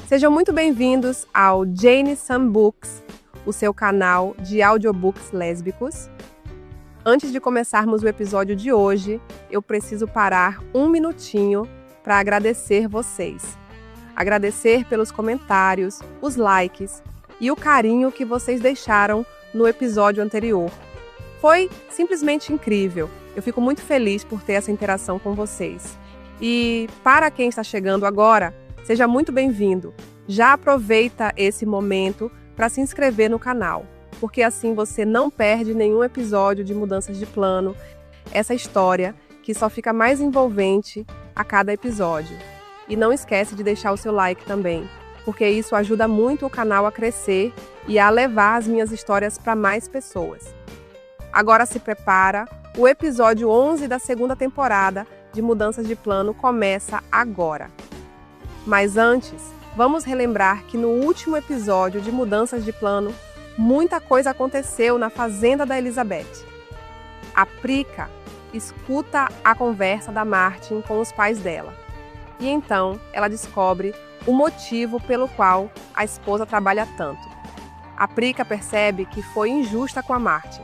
Sejam muito bem-vindos ao Jane Sam Books, o seu canal de audiobooks lésbicos. Antes de começarmos o episódio de hoje, eu preciso parar um minutinho para agradecer vocês. Agradecer pelos comentários, os likes e o carinho que vocês deixaram no episódio anterior. Foi simplesmente incrível. Eu fico muito feliz por ter essa interação com vocês. E para quem está chegando agora, seja muito bem-vindo. Já aproveita esse momento para se inscrever no canal, porque assim você não perde nenhum episódio de Mudanças de Plano, essa história que só fica mais envolvente a cada episódio. E não esquece de deixar o seu like também, porque isso ajuda muito o canal a crescer e a levar as minhas histórias para mais pessoas. Agora se prepara, o episódio 11 da segunda temporada de Mudanças de Plano começa agora. Mas antes, vamos relembrar que no último episódio de Mudanças de Plano, muita coisa aconteceu na fazenda da Elizabeth. A Prica escuta a conversa da Martin com os pais dela. E então ela descobre o motivo pelo qual a esposa trabalha tanto. A Prica percebe que foi injusta com a Martin.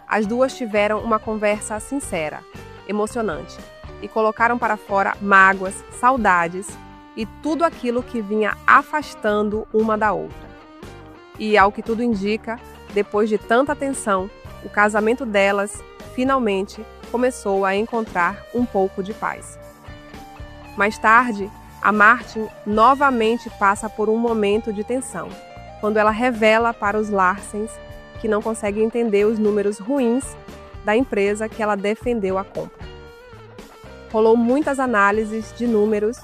As duas tiveram uma conversa sincera, emocionante, e colocaram para fora mágoas, saudades e tudo aquilo que vinha afastando uma da outra. E, ao que tudo indica, depois de tanta tensão, o casamento delas, finalmente, começou a encontrar um pouco de paz. Mais tarde, a Martin novamente passa por um momento de tensão, quando ela revela para os Larsens que não consegue entender os números ruins da empresa que ela defendeu a compra. Rolou muitas análises de números,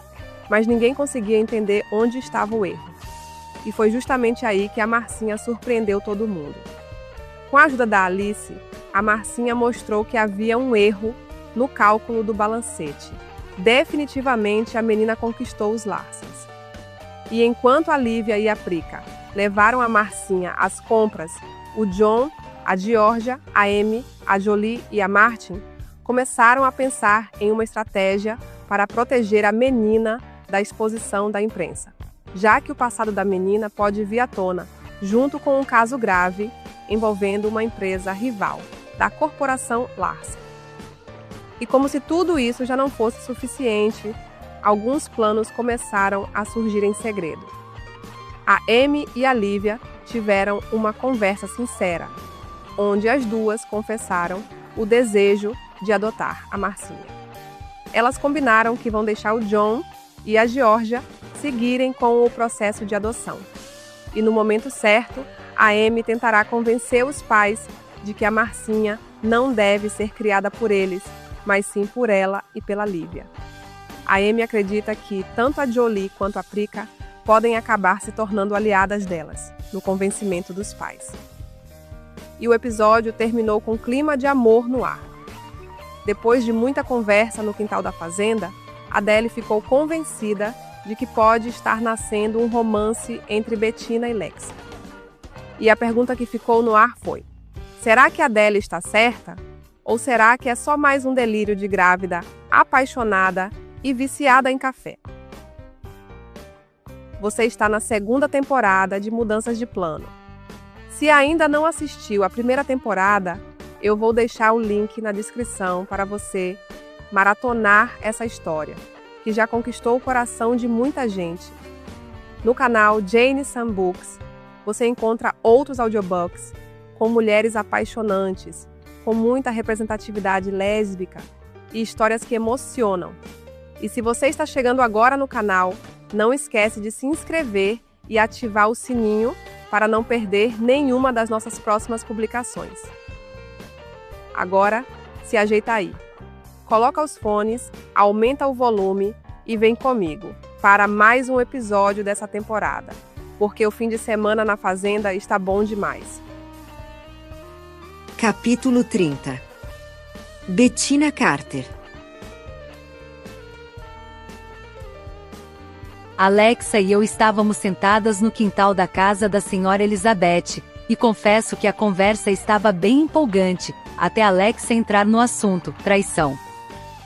mas ninguém conseguia entender onde estava o erro. E foi justamente aí que a Marcinha surpreendeu todo mundo. Com a ajuda da Alice, a Marcinha mostrou que havia um erro no cálculo do balancete. Definitivamente a menina conquistou os Larsens. E enquanto a Lívia e a Prica levaram a Marcinha às compras, o John, a Georgia, a Amy, a Jolie e a Martin começaram a pensar em uma estratégia para proteger a menina da exposição da imprensa, já que o passado da menina pode vir à tona, junto com um caso grave envolvendo uma empresa rival, da corporação Larsen. E como se tudo isso já não fosse suficiente, alguns planos começaram a surgir em segredo. A Amy e a Lívia tiveram uma conversa sincera, onde as duas confessaram o desejo de adotar a Marcinha. Elas combinaram que vão deixar o John e a Georgia seguirem com o processo de adoção. E no momento certo, a Amy tentará convencer os pais de que a Marcinha não deve ser criada por eles, mas sim por ela e pela Lívia. A Amy acredita que tanto a Jolie quanto a Prica podem acabar se tornando aliadas delas, no convencimento dos pais. E o episódio terminou com um clima de amor no ar. Depois de muita conversa no quintal da fazenda, Adele ficou convencida de que pode estar nascendo um romance entre Bettina e Lexi. E a pergunta que ficou no ar foi: será que Adele está certa? Ou será que é só mais um delírio de grávida, apaixonada e viciada em café? Você está na segunda temporada de Mudanças de Plano. Se ainda não assistiu a primeira temporada, eu vou deixar o link na descrição para você maratonar essa história, que já conquistou o coração de muita gente. No canal Jane Sam Books, você encontra outros audiobooks com mulheres apaixonantes, com muita representatividade lésbica e histórias que emocionam. E se você está chegando agora no canal, não esquece de se inscrever e ativar o sininho para não perder nenhuma das nossas próximas publicações. Agora, se ajeita aí. Coloca os fones, aumenta o volume e vem comigo para mais um episódio dessa temporada, porque o fim de semana na fazenda está bom demais. Capítulo 30. Bettina Carter. Alexa e eu estávamos sentadas no quintal da casa da senhora Elizabeth, e confesso que a conversa estava bem empolgante, até Alexa entrar no assunto, traição.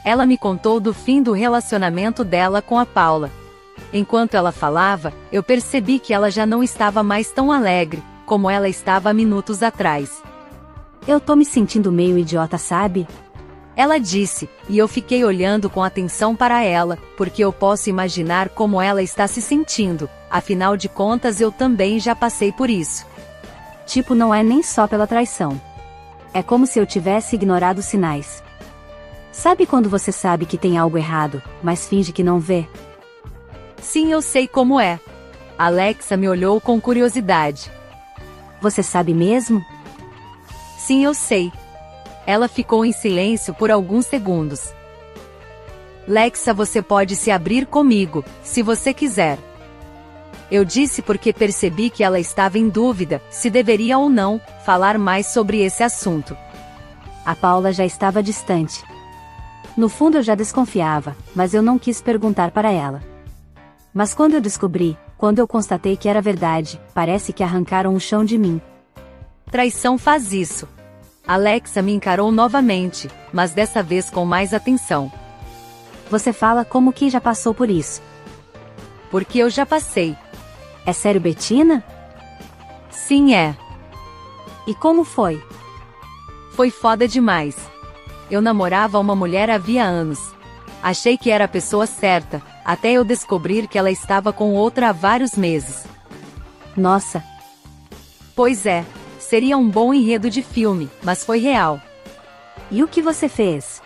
Ela me contou do fim do relacionamento dela com a Paula. Enquanto ela falava, eu percebi que ela já não estava mais tão alegre, como ela estava há minutos atrás. Eu tô me sentindo meio idiota, sabe? Ela disse, e eu fiquei olhando com atenção para ela, porque eu posso imaginar como ela está se sentindo, afinal de contas eu também já passei por isso. Tipo, não é nem só pela traição. É como se eu tivesse ignorado os sinais. Sabe quando você sabe que tem algo errado, mas finge que não vê? Sim, eu sei como é. Alexa me olhou com curiosidade. Você sabe mesmo? Sim, eu sei. Ela ficou em silêncio por alguns segundos. Lexa, você pode se abrir comigo, se você quiser. Eu disse porque percebi que ela estava em dúvida, se deveria ou não, falar mais sobre esse assunto. A Paula já estava distante. No fundo eu já desconfiava, mas eu não quis perguntar para ela. Mas quando eu descobri, quando eu constatei que era verdade, parece que arrancaram o chão de mim. Traição faz isso. Alexa me encarou novamente, mas dessa vez com mais atenção. Você fala como que já passou por isso. Porque eu já passei. É sério, Bettina? Sim, é. E como foi? Foi foda demais. Eu namorava uma mulher havia anos. Achei que era a pessoa certa, até eu descobrir que ela estava com outra há vários meses. Nossa. Pois é, seria um bom enredo de filme, mas foi real. E o que você fez?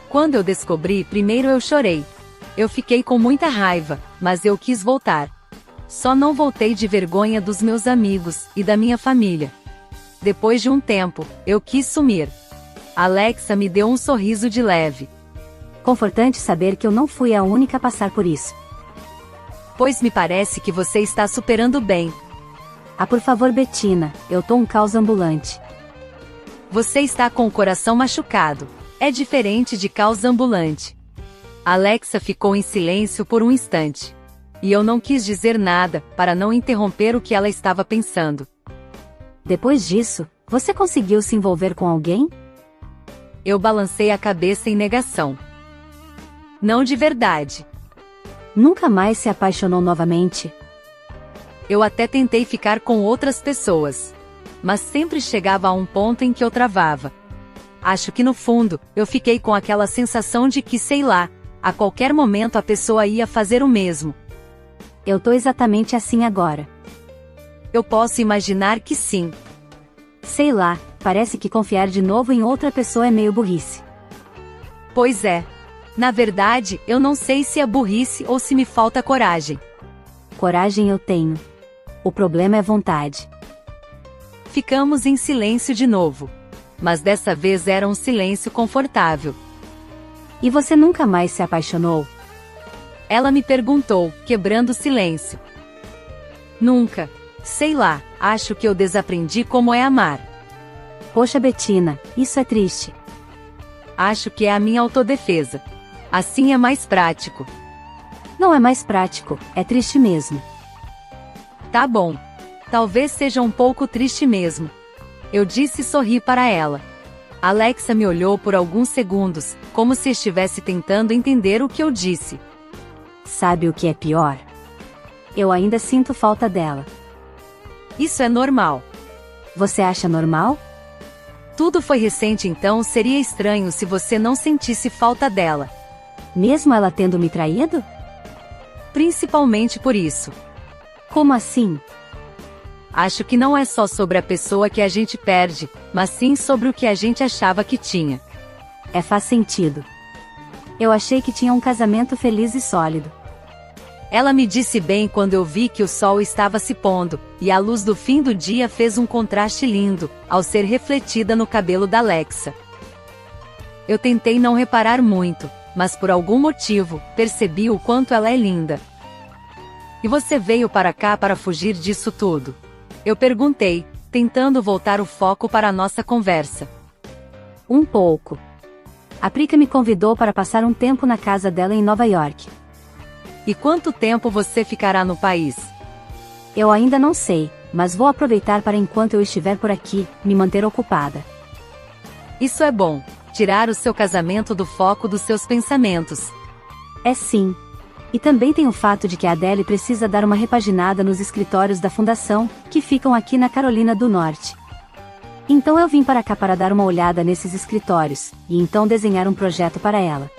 Quando eu descobri, primeiro eu chorei. Eu fiquei com muita raiva, mas eu quis voltar. Só não voltei de vergonha dos meus amigos e da minha família. Depois de um tempo, eu quis sumir. Alexa me deu um sorriso de leve. Confortante saber que eu não fui a única a passar por isso. Pois me parece que você está superando bem. Ah, por favor, Bettina, eu tô um caos ambulante. Você está com o coração machucado. É diferente de caos ambulante. Alexa ficou em silêncio por um instante. E eu não quis dizer nada, para não interromper o que ela estava pensando. Depois disso, você conseguiu se envolver com alguém? Eu balancei a cabeça em negação. Não de verdade. Nunca mais se apaixonou novamente? Eu até tentei ficar com outras pessoas. Mas sempre chegava a um ponto em que eu travava. Acho que no fundo, eu fiquei com aquela sensação de que, sei lá, a qualquer momento a pessoa ia fazer o mesmo. Eu tô exatamente assim agora. Eu posso imaginar que sim. Sei lá, parece que confiar de novo em outra pessoa é meio burrice. Pois é. Na verdade, eu não sei se é burrice ou se me falta coragem. Coragem eu tenho. O problema é vontade. Ficamos em silêncio de novo. Mas dessa vez era um silêncio confortável. E você nunca mais se apaixonou? Ela me perguntou, quebrando o silêncio. Nunca. Sei lá, acho que eu desaprendi como é amar. Poxa, Bettina, isso é triste. Acho que é a minha autodefesa. Assim é mais prático. Não é mais prático, é triste mesmo. Tá bom. Talvez seja um pouco triste mesmo. Eu disse e sorri para ela. Alexa me olhou por alguns segundos, como se estivesse tentando entender o que eu disse. Sabe o que é pior? Eu ainda sinto falta dela. Isso é normal. Você acha normal? Tudo foi recente, então seria estranho se você não sentisse falta dela. Mesmo ela tendo me traído? Principalmente por isso. Como assim? Acho que não é só sobre a pessoa que a gente perde, mas sim sobre o que a gente achava que tinha. Faz sentido. Eu achei que tinha um casamento feliz e sólido. Ela me disse bem quando eu vi que o sol estava se pondo, e a luz do fim do dia fez um contraste lindo, ao ser refletida no cabelo da Alexa. Eu tentei não reparar muito, mas por algum motivo, percebi o quanto ela é linda. E você veio para cá para fugir disso tudo? Eu perguntei, tentando voltar o foco para a nossa conversa. Um pouco. A Prica me convidou para passar um tempo na casa dela em Nova York. E quanto tempo você ficará no país? Eu ainda não sei, mas vou aproveitar para enquanto eu estiver por aqui, me manter ocupada. Isso é bom, tirar o seu casamento do foco dos seus pensamentos. É sim. E também tem o fato de que a Adele precisa dar uma repaginada nos escritórios da fundação, que ficam aqui na Carolina do Norte. Então eu vim para cá para dar uma olhada nesses escritórios, e então desenhar um projeto para ela.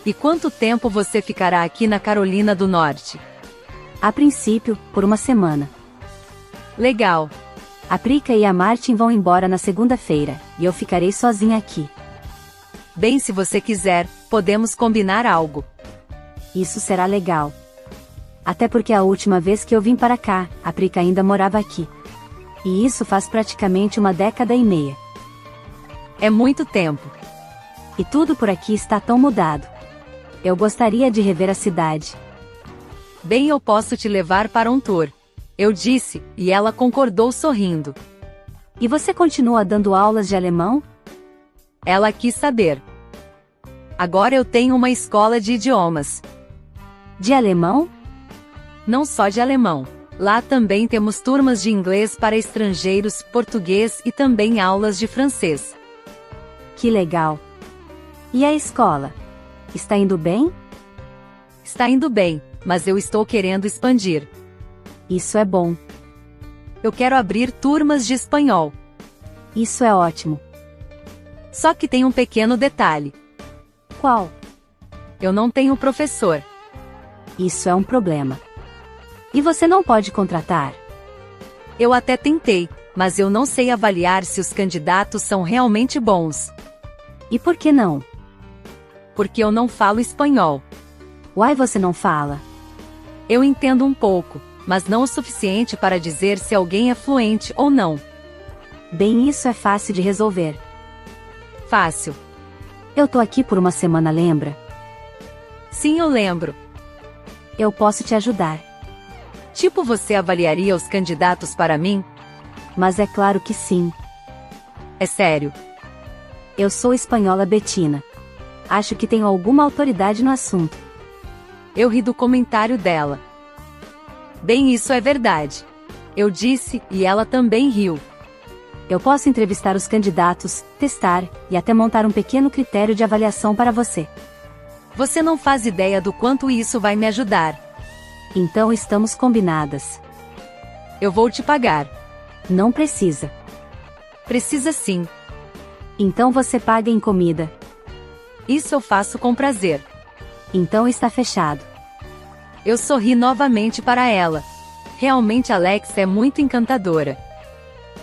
E quanto tempo você ficará aqui na Carolina do Norte? A princípio, por uma semana. Legal. A Prica e a Martin vão embora na segunda-feira, e eu ficarei sozinha aqui. Bem, se você quiser, podemos combinar algo. Isso será legal. Até porque a última vez que eu vim para cá, a Prica ainda morava aqui. E isso faz praticamente uma década e meia. É muito tempo. E tudo por aqui está tão mudado. Eu gostaria de rever a cidade. Bem, eu posso te levar para um tour. Eu disse, e ela concordou sorrindo. E você continua dando aulas de alemão? Ela quis saber. Agora eu tenho uma escola de idiomas. De alemão? Não só de alemão. Lá também temos turmas de inglês para estrangeiros, português e também aulas de francês. Que legal. E a escola? Está indo bem? Está indo bem, mas eu estou querendo expandir. Isso é bom. Eu quero abrir turmas de espanhol. Isso é ótimo. Só que tem um pequeno detalhe. Qual? Eu não tenho professor. Isso é um problema. E você não pode contratar? Eu até tentei, mas eu não sei avaliar se os candidatos são realmente bons. E por que não? Porque eu não falo espanhol. Uai, você não fala? Eu entendo um pouco, mas não o suficiente para dizer se alguém é fluente ou não. Bem, isso é fácil de resolver. Fácil. Eu tô aqui por uma semana, lembra? Sim, eu lembro. Eu posso te ajudar. Tipo, você avaliaria os candidatos para mim? Mas é claro que sim. É sério. Eu sou espanhola Bettina. Acho que tenho alguma autoridade no assunto. Eu ri do comentário dela. Bem, isso é verdade. Eu disse, e ela também riu. Eu posso entrevistar os candidatos, testar, e até montar um pequeno critério de avaliação para você. Você não faz ideia do quanto isso vai me ajudar. Então estamos combinadas. Eu vou te pagar. Não precisa. Precisa sim. Então você paga em comida. Isso eu faço com prazer. Então está fechado. Eu sorri novamente para ela. Realmente Alex é muito encantadora.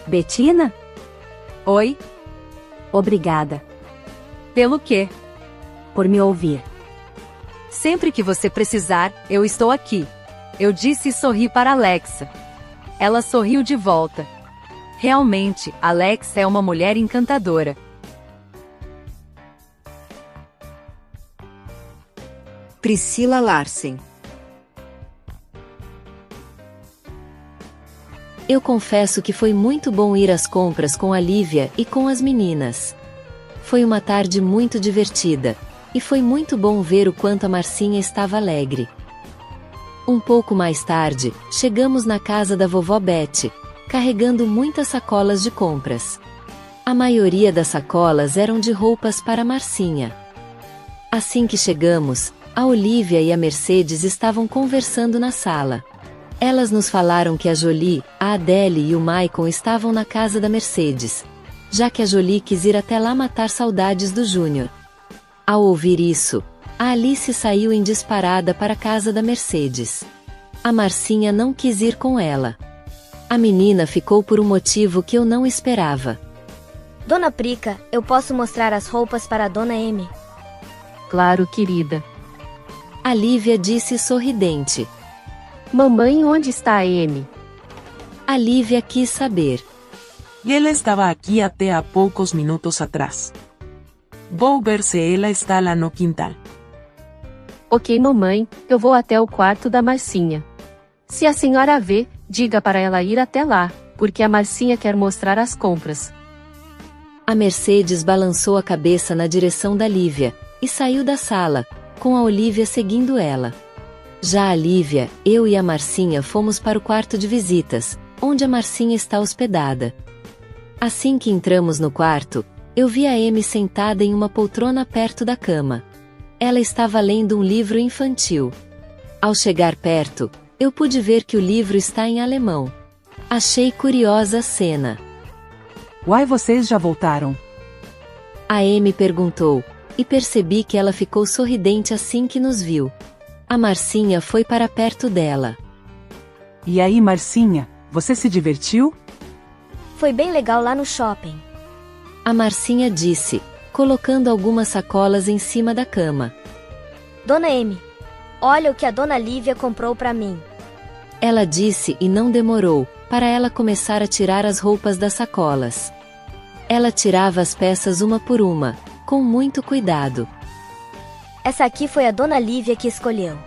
Bettina? Oi? Obrigada. Pelo quê? Por me ouvir. Sempre que você precisar, eu estou aqui. Eu disse e sorri para Alexa. Ela sorriu de volta. Realmente, Alexa é uma mulher encantadora. Priscila Larsen. Eu confesso que foi muito bom ir às compras com a Lívia e com as meninas. Foi uma tarde muito divertida, e foi muito bom ver o quanto a Marcinha estava alegre. Um pouco mais tarde, chegamos na casa da vovó Betty, carregando muitas sacolas de compras. A maioria das sacolas eram de roupas para Marcinha. Assim que chegamos, a Olivia e a Mercedes estavam conversando na sala. Elas nos falaram que a Jolie, a Adele e o Maicon estavam na casa da Mercedes, já que a Jolie quis ir até lá matar saudades do Júnior. Ao ouvir isso, a Alice saiu em disparada para a casa da Mercedes. A Marcinha não quis ir com ela. A menina ficou por um motivo que eu não esperava. Dona Prica, eu posso mostrar as roupas para a Dona Amy? Claro, querida. A Lívia disse sorridente. Mamãe, onde está a Amy? A Lívia quis saber. Ela estava aqui até há poucos minutos atrás. Vou ver se ela está lá no quintal. Ok, mamãe, eu vou até o quarto da Marcinha. Se a senhora vê, diga para ela ir até lá, porque a Marcinha quer mostrar as compras. A Mercedes balançou a cabeça na direção da Lívia, e saiu da sala, com a Olivia seguindo ela. Já a Lívia, eu e a Marcinha fomos para o quarto de visitas, onde a Marcinha está hospedada. Assim que entramos no quarto, eu vi a Amy sentada em uma poltrona perto da cama. Ela estava lendo um livro infantil. Ao chegar perto, eu pude ver que o livro está em alemão. Achei curiosa a cena. Uai, vocês já voltaram? A Amy perguntou, e percebi que ela ficou sorridente assim que nos viu. A Marcinha foi para perto dela. E aí, Marcinha, você se divertiu? Foi bem legal lá no shopping. A Marcinha disse, colocando algumas sacolas em cima da cama. Dona Amy, olha o que a Dona Lívia comprou para mim. Ela disse e não demorou, para ela começar a tirar as roupas das sacolas. Ela tirava as peças uma por uma, com muito cuidado. Essa aqui foi a Dona Lívia que escolheu.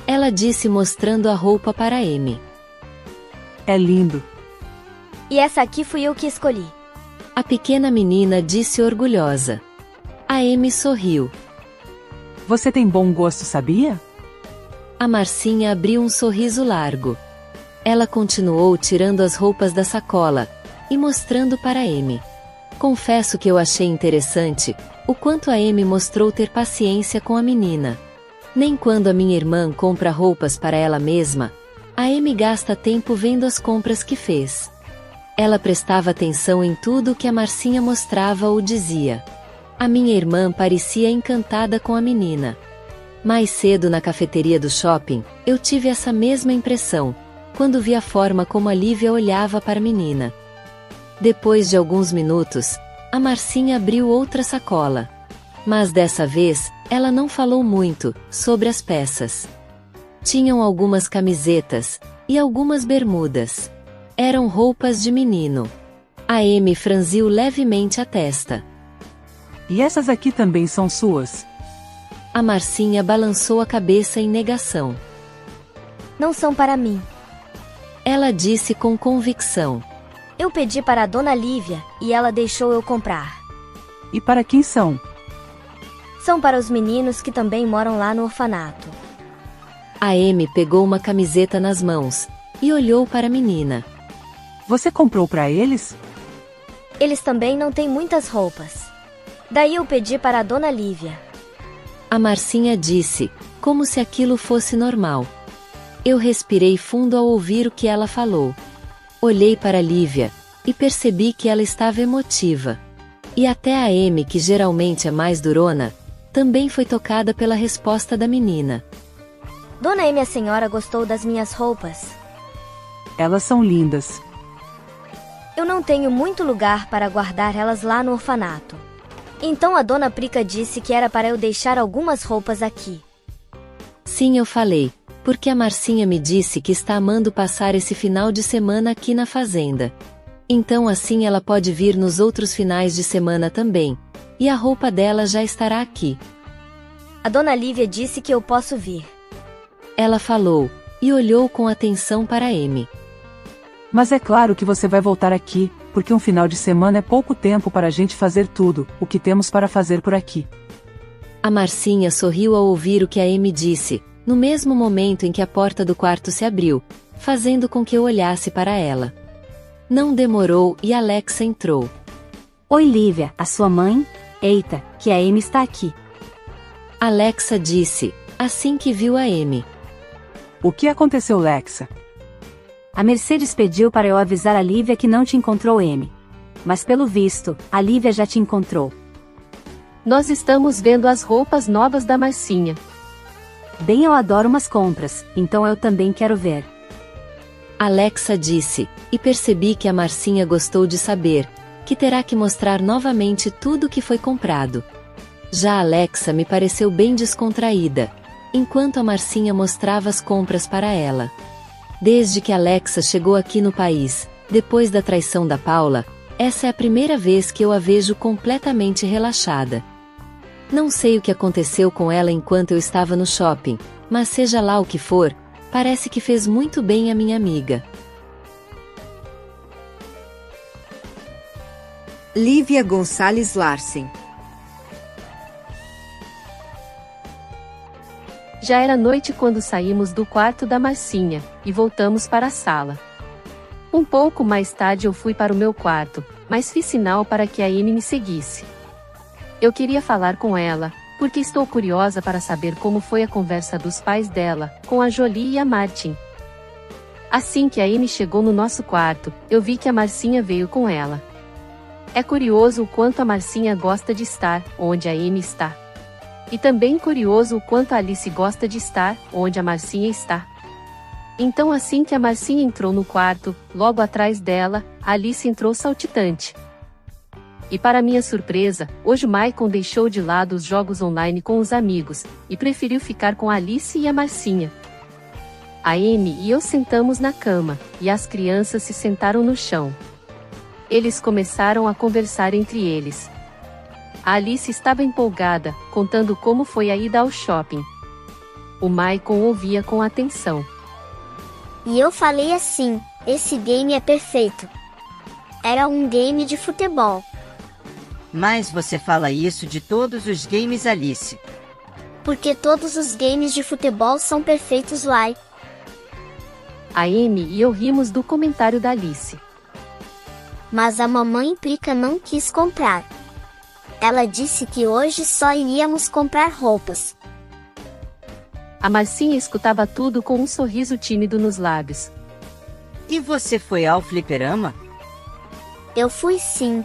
Ela disse mostrando a roupa para Amy. É lindo. E essa aqui fui eu que escolhi. A pequena menina disse orgulhosa. A Amy sorriu. Você tem bom gosto, sabia? A Marcinha abriu um sorriso largo. Ela continuou tirando as roupas da sacola e mostrando para Amy. Confesso que eu achei interessante o quanto a Amy mostrou ter paciência com a menina. Nem quando a minha irmã compra roupas para ela mesma, a Amy gasta tempo vendo as compras que fez. Ela prestava atenção em tudo o que a Marcinha mostrava ou dizia. A minha irmã parecia encantada com a menina. Mais cedo na cafeteria do shopping, eu tive essa mesma impressão, quando vi a forma como a Lívia olhava para a menina. Depois de alguns minutos, a Marcinha abriu outra sacola. Mas dessa vez, ela não falou muito sobre as peças. Tinham algumas camisetas e algumas bermudas. Eram roupas de menino. A Amy franziu levemente a testa. E essas aqui também são suas? A Marcinha balançou a cabeça em negação. Não são para mim. Ela disse com convicção. Eu pedi para a Dona Lívia, e ela deixou eu comprar. E para quem são? São para os meninos que também moram lá no orfanato. A Amy pegou uma camiseta nas mãos e olhou para a menina. Você comprou para eles? Eles também não têm muitas roupas. Daí eu pedi para a Dona Lívia. A Marcinha disse, como se aquilo fosse normal. Eu respirei fundo ao ouvir o que ela falou. Olhei para Lívia e percebi que ela estava emotiva. E até a Amy, que geralmente é mais durona, também foi tocada pela resposta da menina. Dona Amy, a senhora gostou das minhas roupas? Elas são lindas. Eu não tenho muito lugar para guardar elas lá no orfanato. Então a Dona Prica disse que era para eu deixar algumas roupas aqui. Sim, eu falei, porque a Marcinha me disse que está amando passar esse final de semana aqui na fazenda. Então assim ela pode vir nos outros finais de semana também, e a roupa dela já estará aqui. A Dona Lívia disse que eu posso vir. Ela falou, e olhou com atenção para Amy. Mas é claro que você vai voltar aqui, porque um final de semana é pouco tempo para a gente fazer tudo o que temos para fazer por aqui. A Marcinha sorriu ao ouvir o que a Amy disse, no mesmo momento em que a porta do quarto se abriu, fazendo com que eu olhasse para ela. Não demorou e Alexa entrou. Oi, Lívia, a sua mãe? Eita, que a Amy está aqui. Alexa disse, assim que viu a Amy. O que aconteceu, Lexa? A Mercedes pediu para eu avisar a Lívia que não te encontrou, Amy. Mas pelo visto, a Lívia já te encontrou. Nós estamos vendo as roupas novas da Marcinha. Bem, eu adoro umas compras, então eu também quero ver. Alexa disse, e percebi que a Marcinha gostou de saber, que terá que mostrar novamente tudo o que foi comprado. Já a Alexa me pareceu bem descontraída, enquanto a Marcinha mostrava as compras para ela. Desde que Alexa chegou aqui no país, depois da traição da Paula, essa é a primeira vez que eu a vejo completamente relaxada. Não sei o que aconteceu com ela enquanto eu estava no shopping, mas seja lá o que for, parece que fez muito bem a minha amiga. Lívia Gonçalves Larsen. Já era noite quando saímos do quarto da Marcinha, e voltamos para a sala. Um pouco mais tarde eu fui para o meu quarto, mas fiz sinal para que a Amy me seguisse. Eu queria falar com ela, porque estou curiosa para saber como foi a conversa dos pais dela, com a Jolie e a Martin. Assim que a Amy chegou no nosso quarto, eu vi que a Marcinha veio com ela. É curioso o quanto a Marcinha gosta de estar onde a Amy está. E também curioso o quanto a Alice gosta de estar onde a Marcinha está. Então assim que a Marcinha entrou no quarto, logo atrás dela, a Alice entrou saltitante. E para minha surpresa, hoje o Maicon deixou de lado os jogos online com os amigos, e preferiu ficar com a Alice e a Marcinha. A Amy e eu sentamos na cama, e as crianças se sentaram no chão. Eles começaram a conversar entre eles. A Alice estava empolgada, contando como foi a ida ao shopping. O Maicon ouvia com atenção. E eu falei assim, esse game é perfeito. Era um game de futebol. Mas você fala isso de todos os games, Alice. Porque todos os games de futebol são perfeitos, uai. A Amy e eu rimos do comentário da Alice. Mas a mamãe Prica não quis comprar. Ela disse que hoje só iríamos comprar roupas. A Marcinha escutava tudo com um sorriso tímido nos lábios. E você foi ao fliperama? Eu fui sim.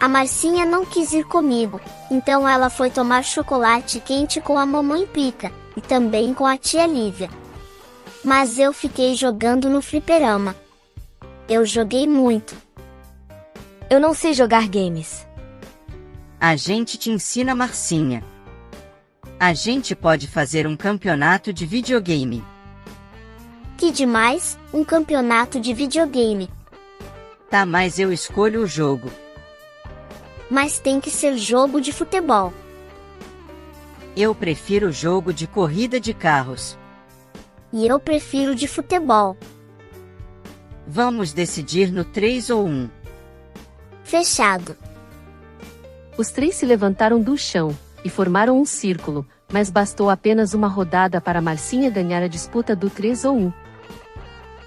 A Marcinha não quis ir comigo, então ela foi tomar chocolate quente com a mamãe Prica, e também com a tia Lívia. Mas eu fiquei jogando no fliperama. Eu joguei muito. Eu não sei jogar games. A gente te ensina, Marcinha. A gente pode fazer um campeonato de videogame. Que demais, um campeonato de videogame. Tá, mas eu escolho o jogo. Mas tem que ser jogo de futebol. Eu prefiro jogo de corrida de carros. E eu prefiro de futebol. Vamos decidir no 3 ou 1. Fechado. Os três se levantaram do chão e formaram um círculo, mas bastou apenas uma rodada para Marcinha ganhar a disputa do 3 ou 1.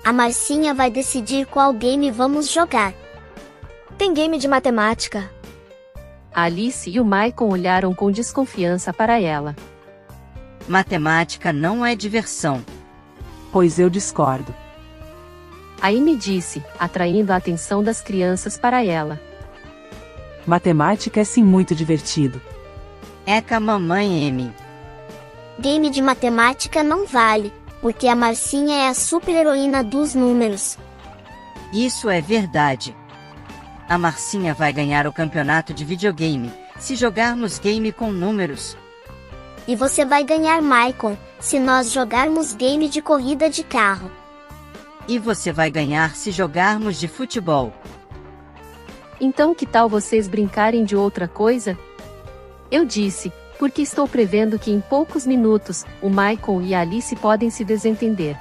A Marcinha vai decidir qual game vamos jogar. Tem game de matemática. A Alice e o Maicon olharam com desconfiança para ela. Matemática não é diversão. Pois eu discordo. A Amy disse, atraindo a atenção das crianças para ela. Matemática é sim muito divertido. É com a mamãe Amy. Game de matemática não vale, porque a Marcinha é a super-heroína dos números. Isso é verdade. A Marcinha vai ganhar o campeonato de videogame, se jogarmos game com números. E você vai ganhar, Maicon, se nós jogarmos game de corrida de carro. E você vai ganhar se jogarmos de futebol. Então que tal vocês brincarem de outra coisa? Eu disse, porque estou prevendo que em poucos minutos, o Maicon e a Alice podem se desentender.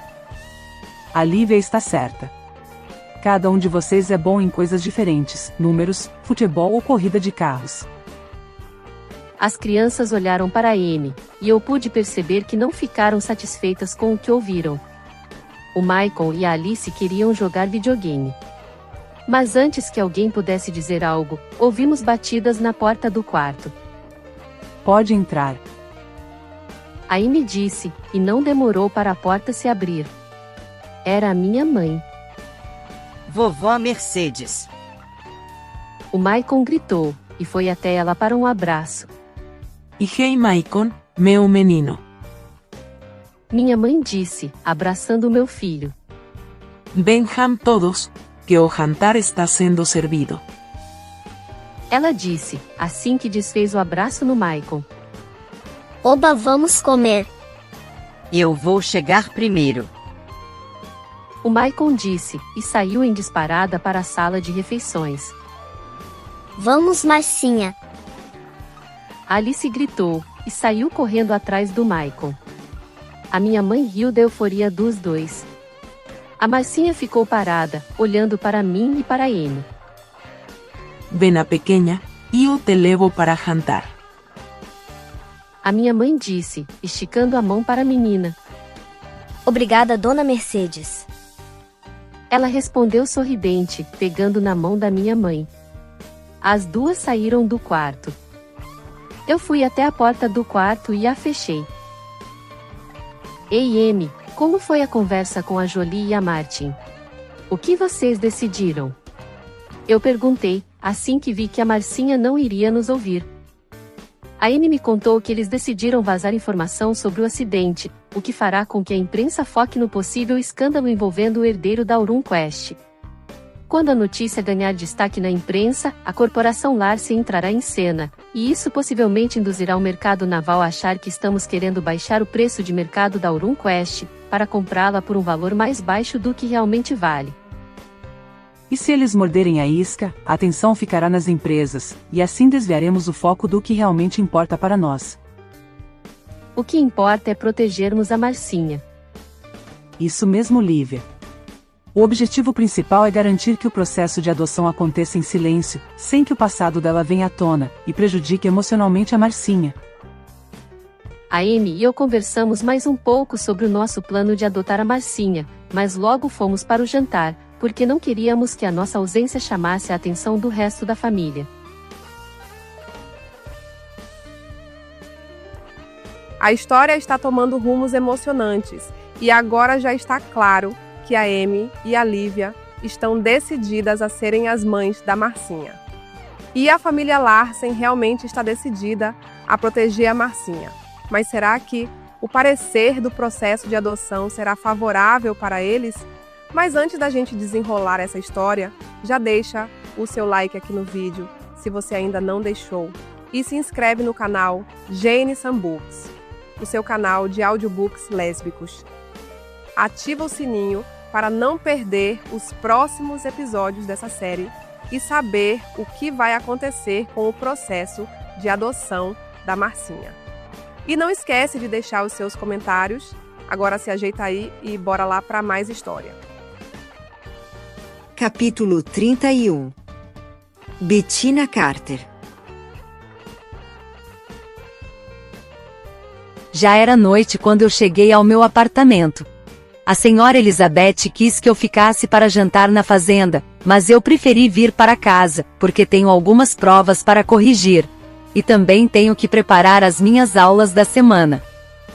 A Lívia está certa. Cada um de vocês é bom em coisas diferentes, números, futebol ou corrida de carros. As crianças olharam para Amy, e eu pude perceber que não ficaram satisfeitas com o que ouviram. O Maicon e a Alice queriam jogar videogame. Mas antes que alguém pudesse dizer algo, ouvimos batidas na porta do quarto. Pode entrar. A Amy disse, e não demorou para a porta se abrir. Era a minha mãe. Vovó Mercedes. O Maicon gritou, e foi até ela para um abraço. E hey Maicon, meu menino. Minha mãe disse, abraçando meu filho. Venham todos, que o jantar está sendo servido. Ela disse, assim que desfez o abraço no Maicon. Oba, vamos comer. Eu vou chegar primeiro. O Maicon disse, e saiu em disparada para a sala de refeições. Vamos, Marcinha. Alice gritou, e saiu correndo atrás do Maicon. A minha mãe riu da euforia dos dois. A Marcinha ficou parada, olhando para mim e para Amy. Ven a pequena, e eu te levo para jantar. A minha mãe disse, esticando a mão para a menina. Obrigada, dona Mercedes. Ela respondeu sorridente, pegando na mão da minha mãe. As duas saíram do quarto. Eu fui até a porta do quarto e a fechei. Ei, Amy, como foi a conversa com a Jolie e a Martin? O que vocês decidiram? Eu perguntei, assim que vi que a Marcinha não iria nos ouvir. A Amy me contou que eles decidiram vazar informação sobre o acidente, o que fará com que a imprensa foque no possível escândalo envolvendo o herdeiro da Aurum Quest. Quando a notícia ganhar destaque na imprensa, a corporação Larsen entrará em cena, e isso possivelmente induzirá o mercado naval a achar que estamos querendo baixar o preço de mercado da Aurum Quest, para comprá-la por um valor mais baixo do que realmente vale. E se eles morderem a isca, a atenção ficará nas empresas, e assim desviaremos o foco do que realmente importa para nós. O que importa é protegermos a Marcinha. Isso mesmo, Lívia. O objetivo principal é garantir que o processo de adoção aconteça em silêncio, sem que o passado dela venha à tona, e prejudique emocionalmente a Marcinha. A Amy e eu conversamos mais um pouco sobre o nosso plano de adotar a Marcinha, mas logo fomos para o jantar, porque não queríamos que a nossa ausência chamasse a atenção do resto da família. A história está tomando rumos emocionantes, e agora já está claro que a Amy e a Lívia estão decididas a serem as mães da Marcinha. E a família Larsen realmente está decidida a proteger a Marcinha. Mas será que o parecer do processo de adoção será favorável para eles? Mas antes da gente desenrolar essa história, já deixa o seu like aqui no vídeo, se você ainda não deixou. E se inscreve no canal Jane Sam Books, o seu canal de audiobooks lésbicos. Ativa o sininho para não perder os próximos episódios dessa série e saber o que vai acontecer com o processo de adoção da Marcinha. E não esquece de deixar os seus comentários. Agora se ajeita aí e bora lá para mais história. Capítulo 31. Bettina Carter. Já era noite quando eu cheguei ao meu apartamento. A senhora Elizabeth quis que eu ficasse para jantar na fazenda, mas eu preferi vir para casa, porque tenho algumas provas para corrigir. E também tenho que preparar as minhas aulas da semana.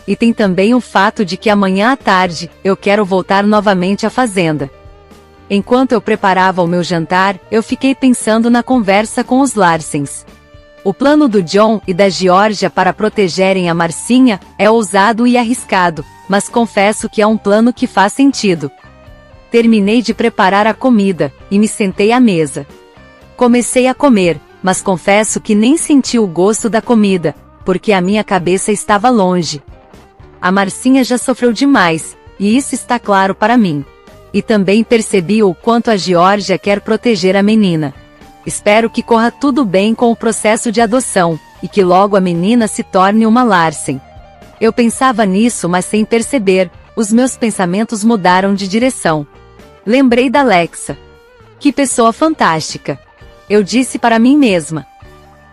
E tem também o fato de que amanhã à tarde, eu quero voltar novamente à fazenda. Enquanto eu preparava o meu jantar, eu fiquei pensando na conversa com os Larsens. O plano do John e da Georgia para protegerem a Marcinha é ousado e arriscado, mas confesso que é um plano que faz sentido. Terminei de preparar a comida, e me sentei à mesa. Comecei a comer, mas confesso que nem senti o gosto da comida, porque a minha cabeça estava longe. A Marcinha já sofreu demais, e isso está claro para mim. E também percebi o quanto a Georgia quer proteger a menina. Espero que corra tudo bem com o processo de adoção, e que logo a menina se torne uma Larsen. Eu pensava nisso, mas sem perceber, os meus pensamentos mudaram de direção. Lembrei da Alexa. Que pessoa fantástica! Eu disse para mim mesma.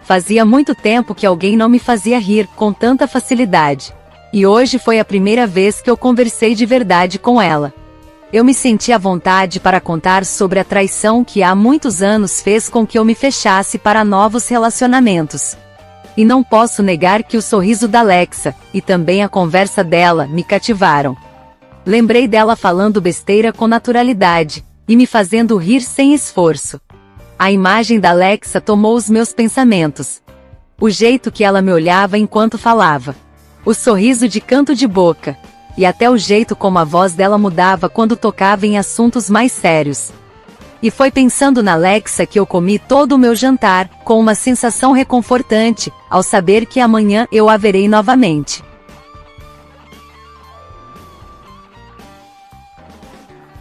Fazia muito tempo que alguém não me fazia rir com tanta facilidade. E hoje foi a primeira vez que eu conversei de verdade com ela. Eu me senti à vontade para contar sobre a traição que há muitos anos fez com que eu me fechasse para novos relacionamentos. E não posso negar que o sorriso da Alexa, e também a conversa dela, me cativaram. Lembrei dela falando besteira com naturalidade, e me fazendo rir sem esforço. A imagem da Alexa tomou os meus pensamentos. O jeito que ela me olhava enquanto falava. O sorriso de canto de boca. E até o jeito como a voz dela mudava quando tocava em assuntos mais sérios. E foi pensando na Alexa que eu comi todo o meu jantar, com uma sensação reconfortante, ao saber que amanhã eu a verei novamente.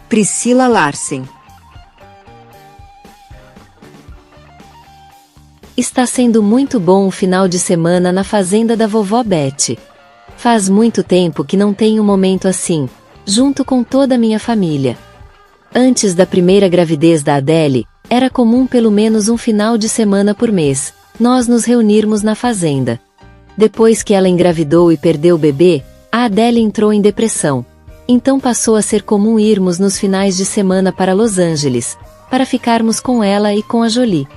Priscila Larsen. Está sendo muito bom o final de semana na fazenda da vovó Betty. Faz muito tempo que não tenho um momento assim, junto com toda a minha família. Antes da primeira gravidez da Adele, era comum pelo menos um final de semana por mês, nós nos reunirmos na fazenda. Depois que ela engravidou e perdeu o bebê, a Adele entrou em depressão. Então passou a ser comum irmos nos finais de semana para Los Angeles, para ficarmos com ela e com a Jolie.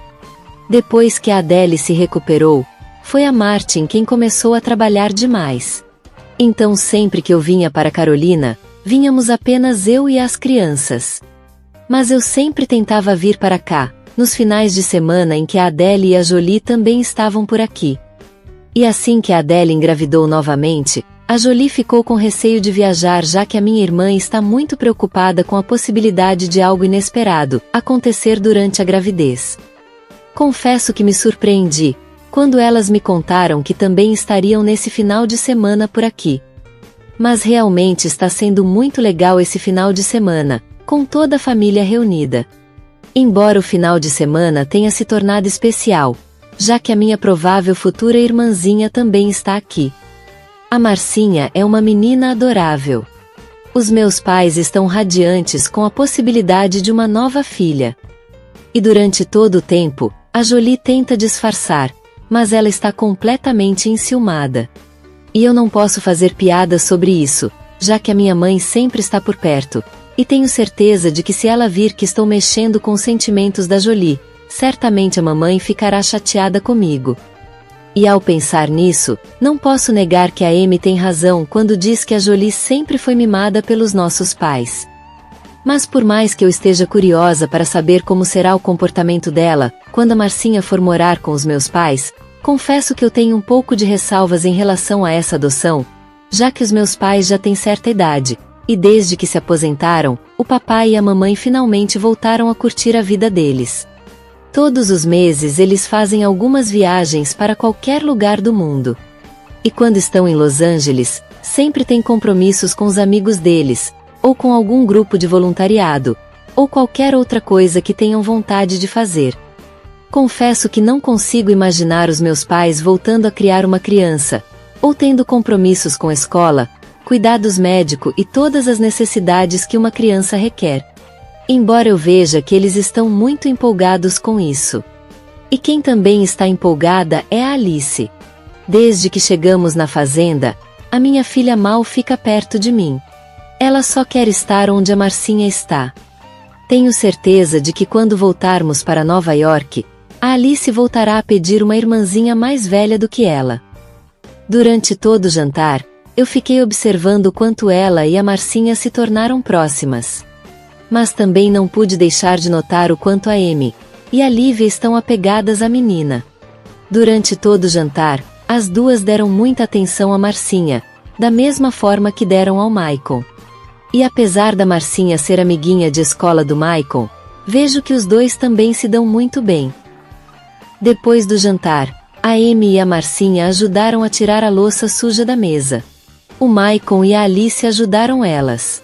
Depois que a Adele se recuperou, foi a Martin quem começou a trabalhar demais. Então sempre que eu vinha para Carolina, vínhamos apenas eu e as crianças. Mas eu sempre tentava vir para cá, nos finais de semana em que a Adele e a Jolie também estavam por aqui. E assim que a Adele engravidou novamente, a Jolie ficou com receio de viajar, já que a minha irmã está muito preocupada com a possibilidade de algo inesperado acontecer durante a gravidez. Confesso que me surpreendi quando elas me contaram que também estariam nesse final de semana por aqui. Mas realmente está sendo muito legal esse final de semana, com toda a família reunida. Embora o final de semana tenha se tornado especial, já que a minha provável futura irmãzinha também está aqui. A Marcinha é uma menina adorável. Os meus pais estão radiantes com a possibilidade de uma nova filha. E durante todo o tempo, a Jolie tenta disfarçar, mas ela está completamente enciumada. E eu não posso fazer piadas sobre isso, já que a minha mãe sempre está por perto, e tenho certeza de que se ela vir que estou mexendo com os sentimentos da Jolie, certamente a mamãe ficará chateada comigo. E ao pensar nisso, não posso negar que a Amy tem razão quando diz que a Jolie sempre foi mimada pelos nossos pais. Mas por mais que eu esteja curiosa para saber como será o comportamento dela, quando a Marcinha for morar com os meus pais, confesso que eu tenho um pouco de ressalvas em relação a essa adoção, já que os meus pais já têm certa idade, e desde que se aposentaram, o papai e a mamãe finalmente voltaram a curtir a vida deles. Todos os meses eles fazem algumas viagens para qualquer lugar do mundo. E quando estão em Los Angeles, sempre têm compromissos com os amigos deles, ou com algum grupo de voluntariado, ou qualquer outra coisa que tenham vontade de fazer. Confesso que não consigo imaginar os meus pais voltando a criar uma criança, ou tendo compromissos com a escola, cuidados médicos e todas as necessidades que uma criança requer. Embora eu veja que eles estão muito empolgados com isso. E quem também está empolgada é a Alice. Desde que chegamos na fazenda, a minha filha mal fica perto de mim. Ela só quer estar onde a Marcinha está. Tenho certeza de que quando voltarmos para Nova York, a Alice voltará a pedir uma irmãzinha mais velha do que ela. Durante todo o jantar, eu fiquei observando o quanto ela e a Marcinha se tornaram próximas. Mas também não pude deixar de notar o quanto a Amy e a Lívia estão apegadas à menina. Durante todo o jantar, as duas deram muita atenção à Marcinha, da mesma forma que deram ao Michael. E apesar da Marcinha ser amiguinha de escola do Michael, vejo que os dois também se dão muito bem. Depois do jantar, a Amy e a Marcinha ajudaram a tirar a louça suja da mesa. O Michael e a Alice ajudaram elas.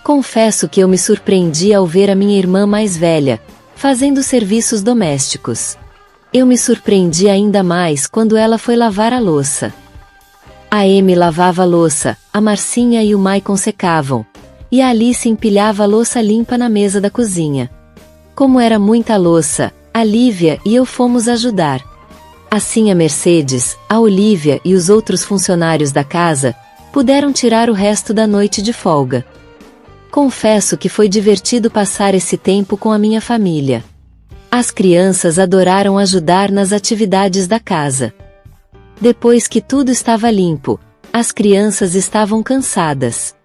Confesso que eu me surpreendi ao ver a minha irmã mais velha fazendo serviços domésticos. Eu me surpreendi ainda mais quando ela foi lavar a louça. A Amy lavava a louça, a Marcinha e o Michael secavam, e a Alice empilhava a louça limpa na mesa da cozinha. Como era muita louça, a Lívia e eu fomos ajudar. Assim a Mercedes, a Olivia e os outros funcionários da casa puderam tirar o resto da noite de folga. Confesso que foi divertido passar esse tempo com a minha família. As crianças adoraram ajudar nas atividades da casa. Depois que tudo estava limpo, as crianças estavam cansadas.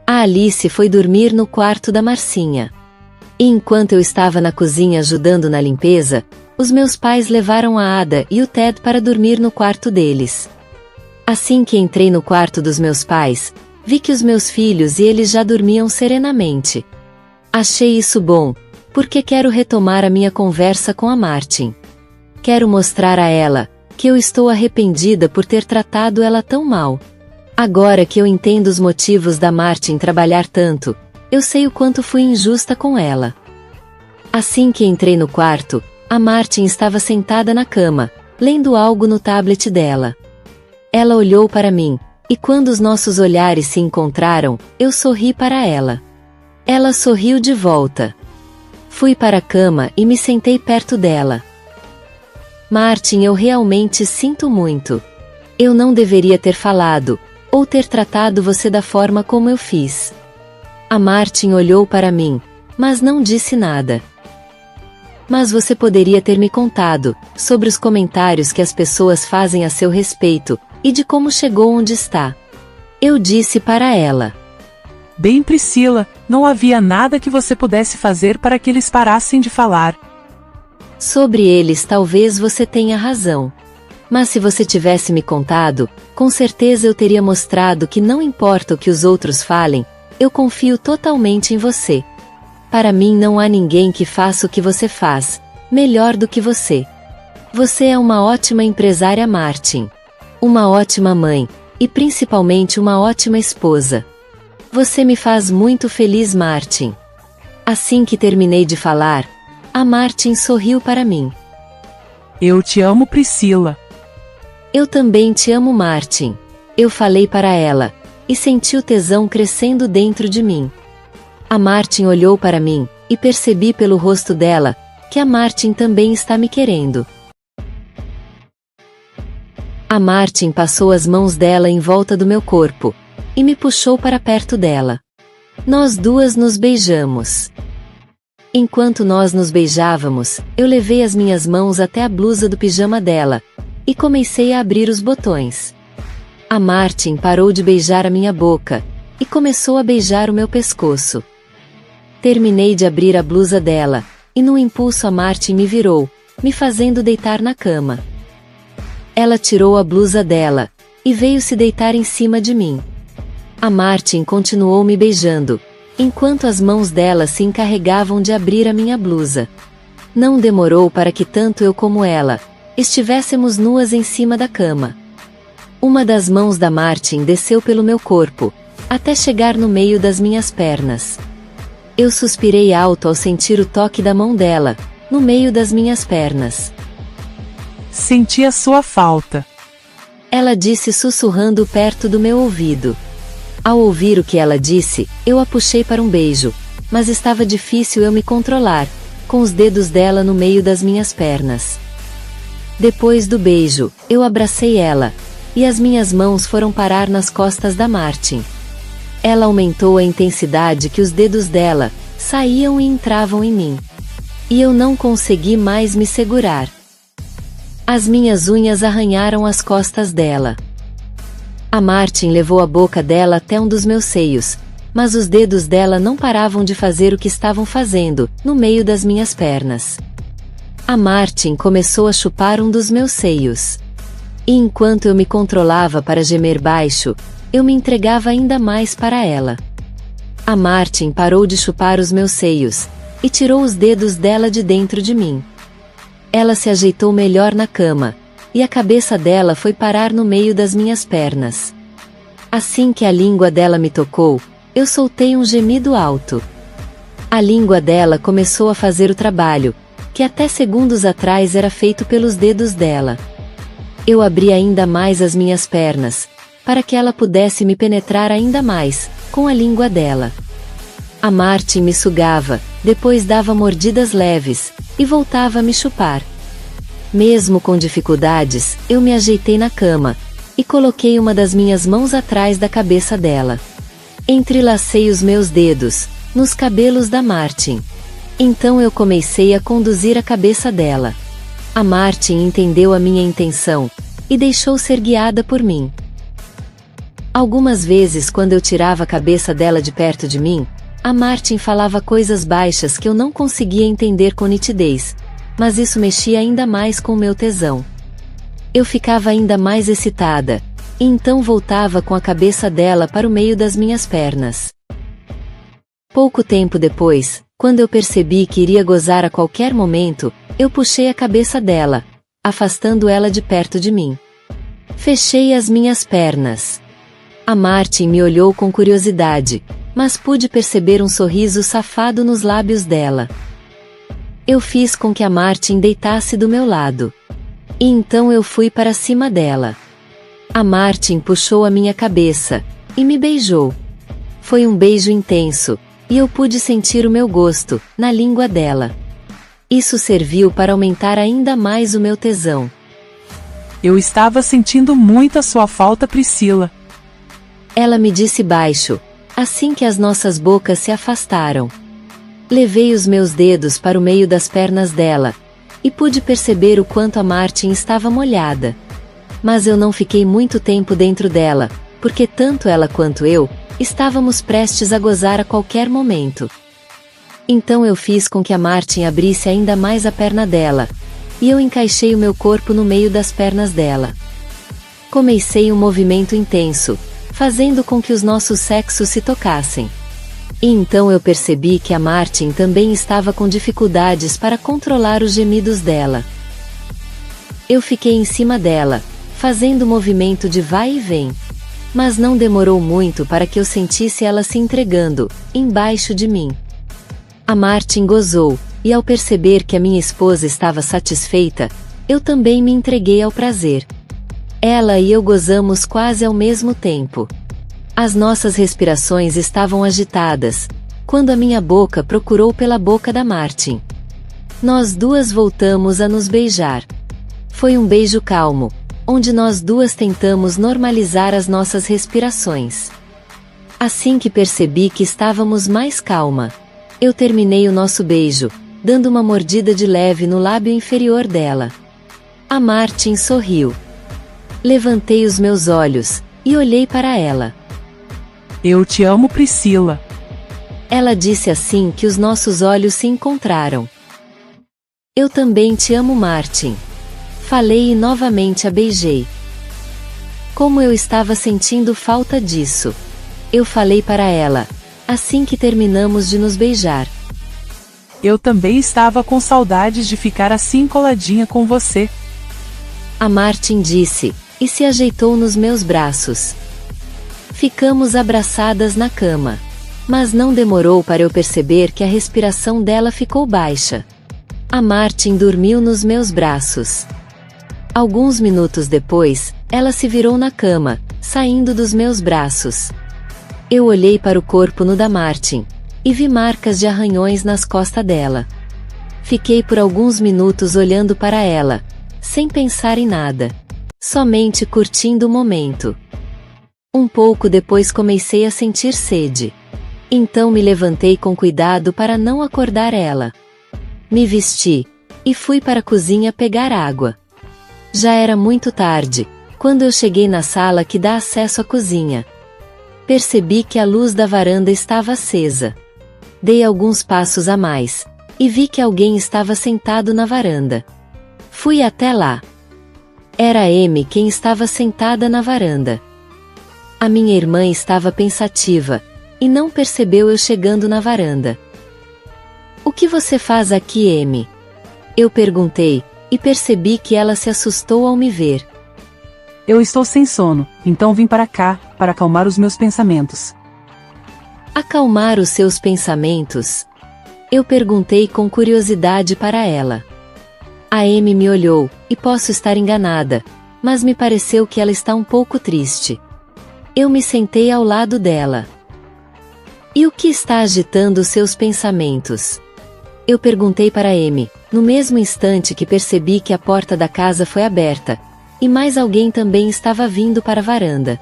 A Alice foi dormir no quarto da Marcinha. E enquanto eu estava na cozinha ajudando na limpeza, os meus pais levaram a Ada e o Ted para dormir no quarto deles. Assim que entrei no quarto dos meus pais, vi que os meus filhos e eles já dormiam serenamente. Achei isso bom, porque quero retomar a minha conversa com a Martin. Quero mostrar a ela que eu estou arrependida por ter tratado ela tão mal. Agora que eu entendo os motivos da Martin trabalhar tanto, eu sei o quanto fui injusta com ela. Assim que entrei no quarto, a Martin estava sentada na cama, lendo algo no tablet dela. Ela olhou para mim, e quando os nossos olhares se encontraram, eu sorri para ela. Ela sorriu de volta. Fui para a cama e me sentei perto dela. Martin, eu realmente sinto muito. Eu não deveria ter falado, ou ter tratado você da forma como eu fiz. A Martin olhou para mim, mas não disse nada. Mas você poderia ter me contado sobre os comentários que as pessoas fazem a seu respeito e de como chegou onde está. Eu disse para ela. Bem, Priscila, não havia nada que você pudesse fazer para que eles parassem de falar. Sobre eles talvez você tenha razão. Mas se você tivesse me contado, com certeza eu teria mostrado que não importa o que os outros falem, eu confio totalmente em você. Para mim não há ninguém que faça o que você faz, melhor do que você. Você é uma ótima empresária, Martin. Uma ótima mãe, e principalmente uma ótima esposa. Você me faz muito feliz, Martin. Assim que terminei de falar, a Martin sorriu para mim. Eu te amo, Priscila. Eu também te amo, Martin. Eu falei para ela, e senti o tesão crescendo dentro de mim. A Martin olhou para mim, e percebi pelo rosto dela, que a Martin também está me querendo. A Martin passou as mãos dela em volta do meu corpo, e me puxou para perto dela. Nós duas nos beijamos. Enquanto nós nos beijávamos, eu levei as minhas mãos até a blusa do pijama dela, e comecei a abrir os botões. A Martin parou de beijar a minha boca, e começou a beijar o meu pescoço. Terminei de abrir a blusa dela, e no impulso a Martin me virou, me fazendo deitar na cama. Ela tirou a blusa dela, e veio se deitar em cima de mim. A Martin continuou me beijando, enquanto as mãos dela se encarregavam de abrir a minha blusa. Não demorou para que tanto eu como ela estivéssemos nuas em cima da cama. Uma das mãos da Martin desceu pelo meu corpo, até chegar no meio das minhas pernas. Eu suspirei alto ao sentir o toque da mão dela, no meio das minhas pernas. Senti a sua falta. Ela disse sussurrando perto do meu ouvido. Ao ouvir o que ela disse, eu a puxei para um beijo, mas estava difícil eu me controlar, com os dedos dela no meio das minhas pernas. Depois do beijo, eu abracei ela, e as minhas mãos foram parar nas costas da Martin. Ela aumentou a intensidade que os dedos dela saíam e entravam em mim. E eu não consegui mais me segurar. As minhas unhas arranharam as costas dela. A Martin levou a boca dela até um dos meus seios, mas os dedos dela não paravam de fazer o que estavam fazendo, no meio das minhas pernas. A Martin começou a chupar um dos meus seios. E enquanto eu me controlava para gemer baixo, eu me entregava ainda mais para ela. A Martin parou de chupar os meus seios, e tirou os dedos dela de dentro de mim. Ela se ajeitou melhor na cama, e a cabeça dela foi parar no meio das minhas pernas. Assim que a língua dela me tocou, eu soltei um gemido alto. A língua dela começou a fazer o trabalho, que até segundos atrás era feito pelos dedos dela. Eu abri ainda mais as minhas pernas, para que ela pudesse me penetrar ainda mais, com a língua dela. A Martin me sugava, depois dava mordidas leves, e voltava a me chupar. Mesmo com dificuldades, eu me ajeitei na cama, e coloquei uma das minhas mãos atrás da cabeça dela. Entrelacei os meus dedos, nos cabelos da Martin. Então eu comecei a conduzir a cabeça dela. A Martin entendeu a minha intenção, e deixou ser guiada por mim. Algumas vezes quando eu tirava a cabeça dela de perto de mim, a Martin falava coisas baixas que eu não conseguia entender com nitidez, mas isso mexia ainda mais com o meu tesão. Eu ficava ainda mais excitada, e então voltava com a cabeça dela para o meio das minhas pernas. Pouco tempo depois, quando eu percebi que iria gozar a qualquer momento, eu puxei a cabeça dela, afastando ela de perto de mim. Fechei as minhas pernas. A Martin me olhou com curiosidade, mas pude perceber um sorriso safado nos lábios dela. Eu fiz com que a Martin deitasse do meu lado. E então eu fui para cima dela. A Martin puxou a minha cabeça, e me beijou. Foi um beijo intenso, e eu pude sentir o meu gosto, na língua dela. Isso serviu para aumentar ainda mais o meu tesão. Eu estava sentindo muito a sua falta, Priscila. Ela me disse baixo, assim que as nossas bocas se afastaram. Levei os meus dedos para o meio das pernas dela, e pude perceber o quanto a Martin estava molhada. Mas eu não fiquei muito tempo dentro dela, porque tanto ela quanto eu estávamos prestes a gozar a qualquer momento. Então eu fiz com que a Martin abrisse ainda mais a perna dela, e eu encaixei o meu corpo no meio das pernas dela. Comecei um movimento intenso, fazendo com que os nossos sexos se tocassem. E então eu percebi que a Martin também estava com dificuldades para controlar os gemidos dela. Eu fiquei em cima dela, fazendo o movimento de vai e vem. Mas não demorou muito para que eu sentisse ela se entregando, embaixo de mim. A Martin gozou, e ao perceber que a minha esposa estava satisfeita, eu também me entreguei ao prazer. Ela e eu gozamos quase ao mesmo tempo. As nossas respirações estavam agitadas, quando a minha boca procurou pela boca da Martin. Nós duas voltamos a nos beijar. Foi um beijo calmo, onde nós duas tentamos normalizar as nossas respirações. Assim que percebi que estávamos mais calma, eu terminei o nosso beijo, dando uma mordida de leve no lábio inferior dela. A Martin sorriu. Levantei os meus olhos, e olhei para ela. Eu te amo, Priscila. Ela disse assim que os nossos olhos se encontraram. Eu também te amo, Martin. Falei e novamente a beijei. Como eu estava sentindo falta disso. Eu falei para ela, assim que terminamos de nos beijar. Eu também estava com saudades de ficar assim coladinha com você. A Martin disse, e se ajeitou nos meus braços. Ficamos abraçadas na cama. Mas não demorou para eu perceber que a respiração dela ficou baixa. A Martin dormiu nos meus braços. Alguns minutos depois, ela se virou na cama, saindo dos meus braços. Eu olhei para o corpo nu da Martin, e vi marcas de arranhões nas costas dela. Fiquei por alguns minutos olhando para ela, sem pensar em nada. Somente curtindo o momento. Um pouco depois comecei a sentir sede. Então me levantei com cuidado para não acordar ela. Me vesti, e fui para a cozinha pegar água. Já era muito tarde, quando eu cheguei na sala que dá acesso à cozinha. Percebi que a luz da varanda estava acesa. Dei alguns passos a mais, e vi que alguém estava sentado na varanda. Fui até lá. Era Amy quem estava sentada na varanda. A minha irmã estava pensativa, e não percebeu eu chegando na varanda. O que você faz aqui, Amy? Eu perguntei, e percebi que ela se assustou ao me ver. Eu estou sem sono, então vim para cá, para acalmar os meus pensamentos. Acalmar os seus pensamentos? Eu perguntei com curiosidade para ela. A Amy me olhou, e posso estar enganada, mas me pareceu que ela está um pouco triste. Eu me sentei ao lado dela. E o que está agitando os seus pensamentos? Eu perguntei para Amy, no mesmo instante que percebi que a porta da casa foi aberta, e mais alguém também estava vindo para a varanda.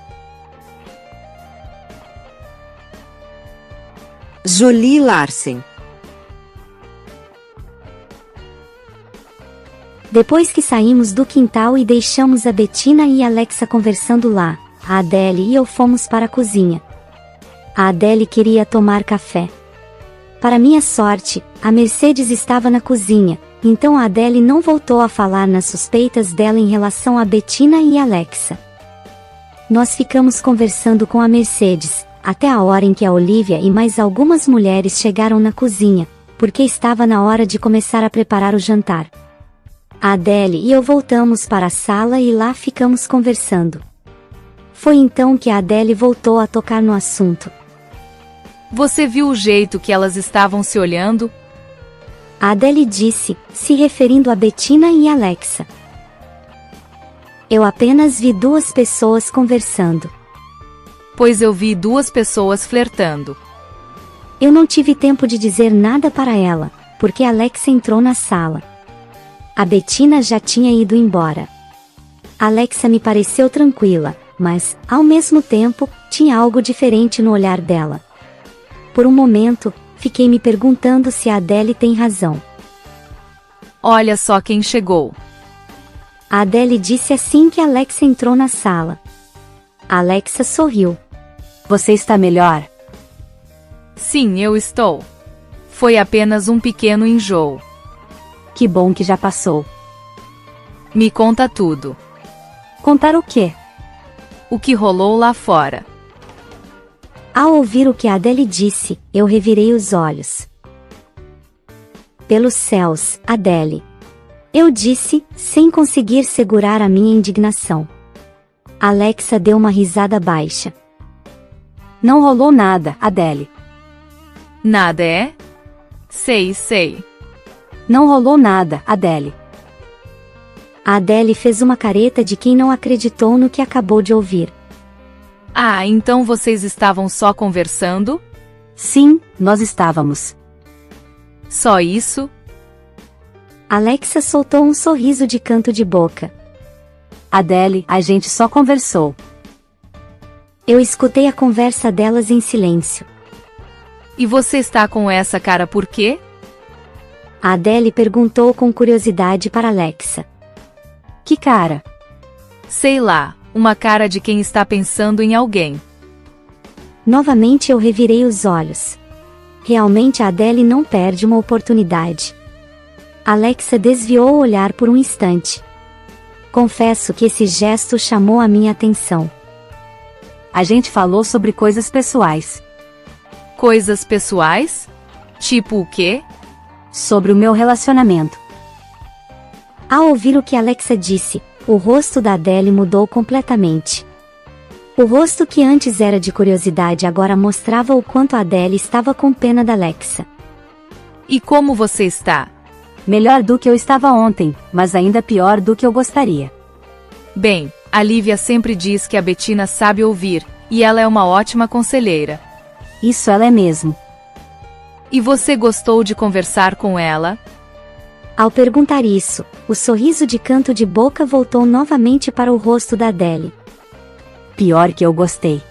Jolie Larsen. Depois que saímos do quintal e deixamos a Bettina e a Alexa conversando lá, a Adele e eu fomos para a cozinha. A Adele queria tomar café. Para minha sorte, a Mercedes estava na cozinha, então a Adele não voltou a falar nas suspeitas dela em relação a Bettina e Alexa. Nós ficamos conversando com a Mercedes, até a hora em que a Olivia e mais algumas mulheres chegaram na cozinha, porque estava na hora de começar a preparar o jantar. A Adele e eu voltamos para a sala e lá ficamos conversando. Foi então que a Adele voltou a tocar no assunto. Você viu o jeito que elas estavam se olhando? A Adele disse, se referindo a Bettina e Alexa. Eu apenas vi duas pessoas conversando. Pois eu vi duas pessoas flertando. Eu não tive tempo de dizer nada para ela, porque Alexa entrou na sala. A Bettina já tinha ido embora. Alexa me pareceu tranquila, mas, ao mesmo tempo, tinha algo diferente no olhar dela. Por um momento, fiquei me perguntando se a Adele tem razão. Olha só quem chegou. A Adele disse assim que Alexa entrou na sala. A Alexa sorriu. Você está melhor? Sim, eu estou. Foi apenas um pequeno enjoo. Que bom que já passou. Me conta tudo. Contar o quê? O que rolou lá fora. Ao ouvir o que a Adele disse, eu revirei os olhos. Pelos céus, Adele. Eu disse, sem conseguir segurar a minha indignação. Alexa deu uma risada baixa. Não rolou nada, Adele. Nada é? Sei. Não rolou nada, Adele. A Adele fez uma careta de quem não acreditou no que acabou de ouvir. Ah, então vocês estavam só conversando? Sim, nós estávamos. Só isso? Alexa soltou um sorriso de canto de boca. Adele, a gente só conversou. Eu escutei a conversa delas em silêncio. E você está com essa cara por quê? A Adele perguntou com curiosidade para Alexa. Que cara? Sei lá, uma cara de quem está pensando em alguém. Novamente eu revirei os olhos. Realmente a Adele não perde uma oportunidade. Alexa desviou o olhar por um instante. Confesso que esse gesto chamou a minha atenção. A gente falou sobre coisas pessoais. Coisas pessoais? Tipo o quê? Sobre o meu relacionamento. Ao ouvir o que Alexa disse, o rosto da Adele mudou completamente. O rosto que antes era de curiosidade agora mostrava o quanto a Adele estava com pena da Alexa. E como você está? Melhor do que eu estava ontem, mas ainda pior do que eu gostaria. Bem, a Lívia sempre diz que a Bettina sabe ouvir, e ela é uma ótima conselheira. Isso ela é mesmo. E você gostou de conversar com ela? Ao perguntar isso, o sorriso de canto de boca voltou novamente para o rosto da Adele. Pior que eu gostei.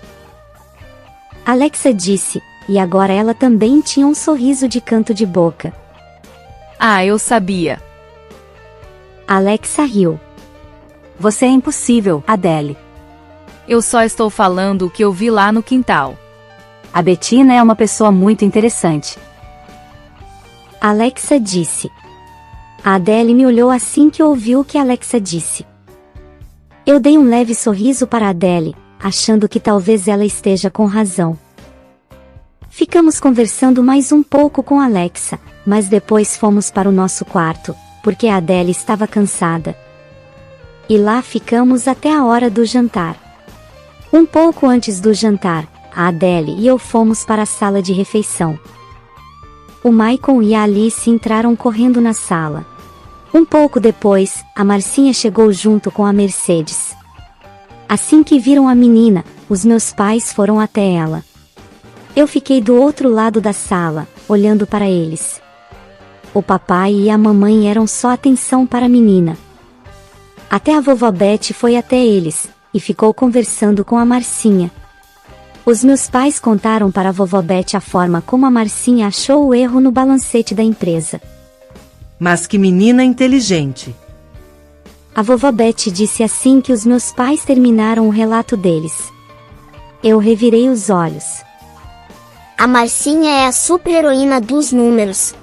Alexa disse, e agora ela também tinha um sorriso de canto de boca. Ah, eu sabia. Alexa riu. Você é impossível, Adele. Eu só estou falando o que eu vi lá no quintal. A Bettina é uma pessoa muito interessante. Alexa disse. A Adele me olhou assim que ouviu o que Alexa disse. Eu dei um leve sorriso para a Adele, achando que talvez ela esteja com razão. Ficamos conversando mais um pouco com Alexa, mas depois fomos para o nosso quarto, porque a Adele estava cansada. E lá ficamos até a hora do jantar. Um pouco antes do jantar, a Adele e eu fomos para a sala de refeição. O Michael e a Alice entraram correndo na sala. Um pouco depois, a Marcinha chegou junto com a Mercedes. Assim que viram a menina, os meus pais foram até ela. Eu fiquei do outro lado da sala, olhando para eles. O papai e a mamãe eram só atenção para a menina. Até a vovó Beth foi até eles, e ficou conversando com a Marcinha. Os meus pais contaram para a vovó Beth a forma como a Marcinha achou o erro no balancete da empresa. Mas que menina inteligente! A vovó Beth disse assim que os meus pais terminaram o relato deles. Eu revirei os olhos. A Marcinha é a super-heroína dos números.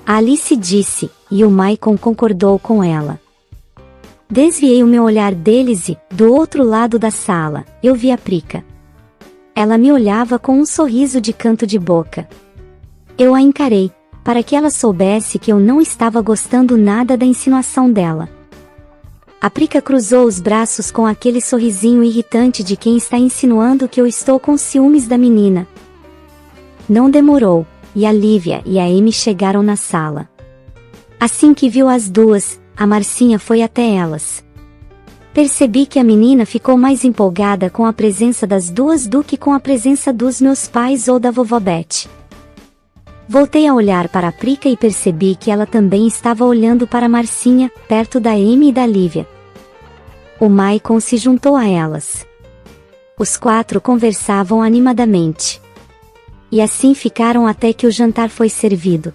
A Alice disse, e o Maicon concordou com ela. Desviei o meu olhar deles e, do outro lado da sala, eu vi a Prica. Ela me olhava com um sorriso de canto de boca. Eu a encarei, para que ela soubesse que eu não estava gostando nada da insinuação dela. A Prica cruzou os braços com aquele sorrisinho irritante de quem está insinuando que eu estou com ciúmes da menina. Não demorou, e a Lívia e a Amy chegaram na sala. Assim que viu as duas, a Marcinha foi até elas. Percebi que a menina ficou mais empolgada com a presença das duas do que com a presença dos meus pais ou da vovó Beth. Voltei a olhar para a Prica e percebi que ela também estava olhando para a Marcinha, perto da Amy e da Lívia. O Maicon se juntou a elas. Os quatro conversavam animadamente. e assim ficaram até que o jantar foi servido.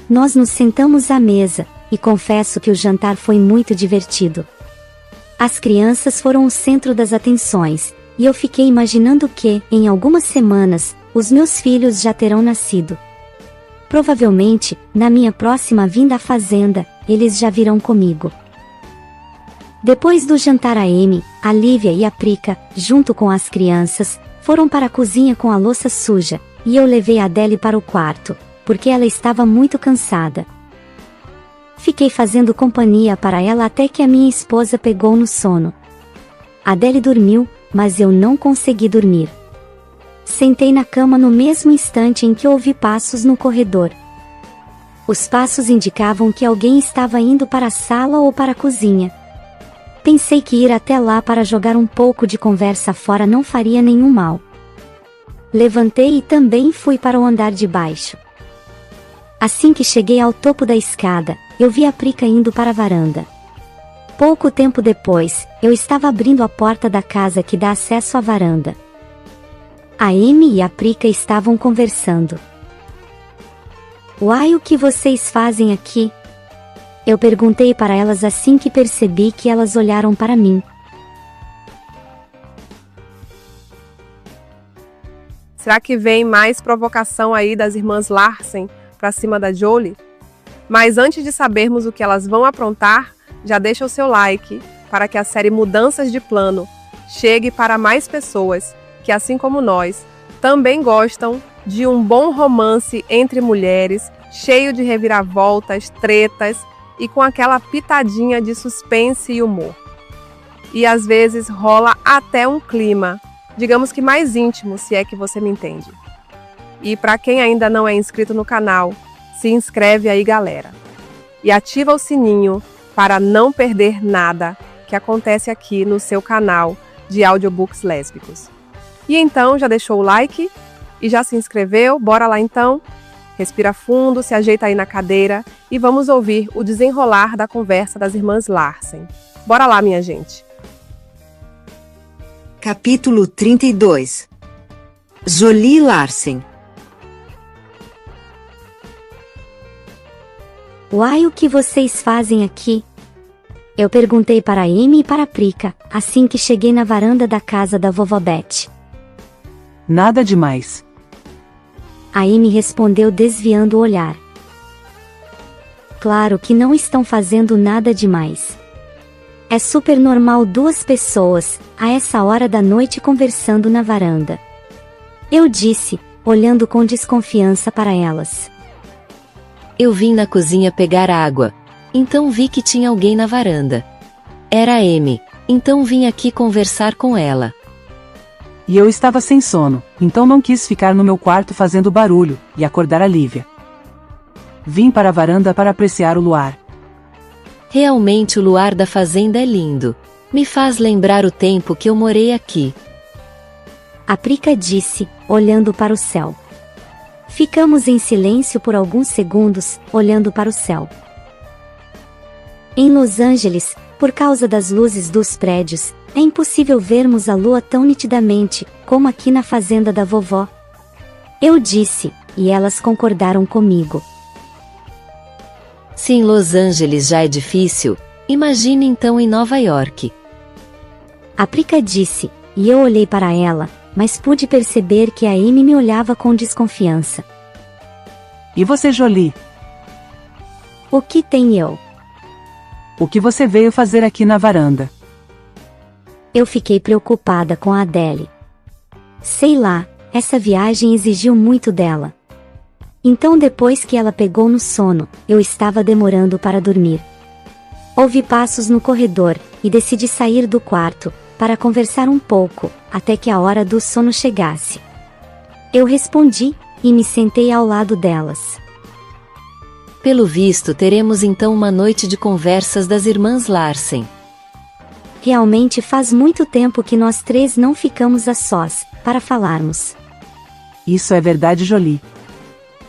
Nós nos sentamos à mesa, e confesso que o jantar foi muito divertido. As crianças foram o centro das atenções, e eu fiquei imaginando que, em algumas semanas, os meus filhos já terão nascido. Provavelmente, na minha próxima vinda à fazenda, eles já virão comigo. Depois do jantar, a Amy, a Lívia e a Prica, junto com as crianças, foram para a cozinha com a louça suja, e eu levei a Adele para o quarto, porque ela estava muito cansada. Fiquei fazendo companhia para ela até que a minha esposa pegou no sono. Adele dormiu, mas eu não consegui dormir. Sentei na cama no mesmo instante em que ouvi passos no corredor. Os passos indicavam que alguém estava indo para a sala ou para a cozinha. Pensei que ir até lá para jogar um pouco de conversa fora não faria nenhum mal. Levantei e também fui para o andar de baixo. Assim que cheguei ao topo da escada, eu vi a Prica indo para a varanda. Pouco tempo depois, eu estava abrindo a porta da casa que dá acesso à varanda. A Amy e a Prica estavam conversando. "Uai, o que vocês fazem aqui?" Eu perguntei para elas assim que percebi que elas olharam para mim. Será que vem mais provocação aí das irmãs Larsen para cima da Jolie? Mas antes de sabermos o que elas vão aprontar, já deixa o seu like para que a série Mudanças de Plano chegue para mais pessoas que, assim como nós, também gostam de um bom romance entre mulheres, cheio de reviravoltas, tretas e com aquela pitadinha de suspense e humor. E às vezes rola até um clima, digamos que mais íntimo, se é que você me entende. E para quem ainda não é inscrito no canal, se inscreve aí, galera. E ativa o sininho para não perder nada que acontece aqui no seu canal de audiobooks lésbicos. E então, já deixou o like? E já se inscreveu? Bora lá então? Respira fundo, se ajeita aí na cadeira e vamos ouvir o desenrolar da conversa das irmãs Larsen. Bora lá, minha gente! Capítulo 32. Jolie Larsen. "Uai, o que vocês fazem aqui?" Eu perguntei para a Amy e para a Prica, assim que cheguei na varanda da casa da vovó Beth. Nada demais. A Amy respondeu desviando o olhar. Claro que não estão fazendo nada demais. É super normal duas pessoas, a essa hora da noite conversando na varanda. Eu disse, olhando com desconfiança para elas. Eu vim na cozinha pegar água. Então vi que tinha alguém na varanda. Era a Amy, então vim aqui conversar com ela. E eu estava sem sono, então não quis ficar no meu quarto fazendo barulho, e acordar a Lívia. Vim para a varanda para apreciar o luar. Realmente o luar da fazenda é lindo. Me faz lembrar o tempo que eu morei aqui. A Prica disse, olhando para o céu. Ficamos em silêncio por alguns segundos, olhando para o céu. Em Los Angeles, por causa das luzes dos prédios, é impossível vermos a lua tão nitidamente, como aqui na fazenda da vovó. Eu disse, e elas concordaram comigo. Se em Los Angeles já é difícil, imagine então em Nova York. A Prica disse, e eu olhei para ela, mas pude perceber que a Amy me olhava com desconfiança. E você, Jolie? O que tem eu? O que você veio fazer aqui na varanda? Eu fiquei preocupada com a Adele. Sei lá, essa viagem exigiu muito dela. Então depois que ela pegou no sono, eu estava demorando para dormir. Ouvi passos no corredor, e decidi sair do quarto, para conversar um pouco, até que a hora do sono chegasse. Eu respondi, e me sentei ao lado delas. Pelo visto teremos então uma noite de conversas das irmãs Larsen. Realmente faz muito tempo que nós três não ficamos a sós, para falarmos. Isso é verdade, Jolie.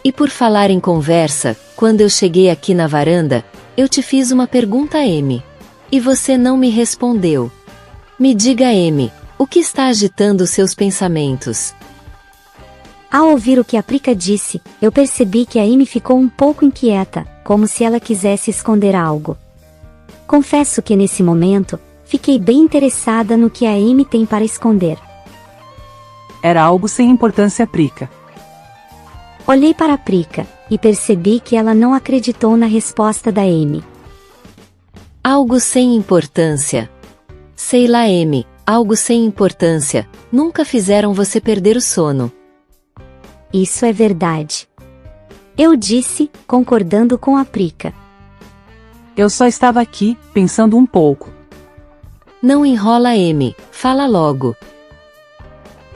E por falar em conversa, quando eu cheguei aqui na varanda, eu te fiz uma pergunta, Amy. E você não me respondeu. Me diga, Amy, o que está agitando seus pensamentos? Ao ouvir o que a Prica disse, eu percebi que a Amy ficou um pouco inquieta, como se ela quisesse esconder algo. Confesso que nesse momento, fiquei bem interessada no que a Amy tem para esconder. Era algo sem importância, Prica. Olhei para a Prica, e percebi que ela não acreditou na resposta da Amy. Algo sem importância. Sei lá, Amy, algo sem importância, nunca fizeram você perder o sono. Isso é verdade. Eu disse, concordando com a Prica. Eu só estava aqui, pensando um pouco. Não enrola, Amy, fala logo.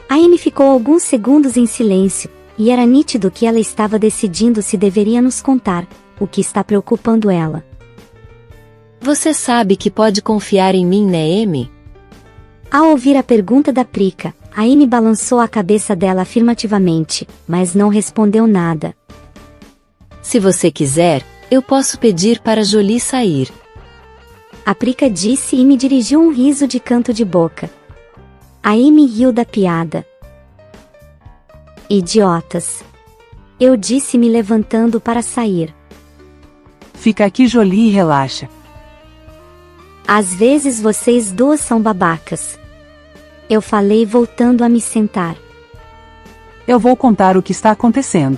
A Amy ficou alguns segundos em silêncio, e era nítido que ela estava decidindo se deveria nos contar o que está preocupando ela. Você sabe que pode confiar em mim, né, Amy? Ao ouvir a pergunta da Prica, a Amy balançou a cabeça dela afirmativamente, mas não respondeu nada. Se você quiser, eu posso pedir para Jolie sair. A Prica disse e me dirigiu um riso de canto de boca. A Amy riu da piada. Idiotas! Eu disse me levantando para sair. Fica aqui, Jolie, e relaxa. Às vezes vocês duas são babacas. Eu falei voltando a me sentar. Eu vou contar o que está acontecendo.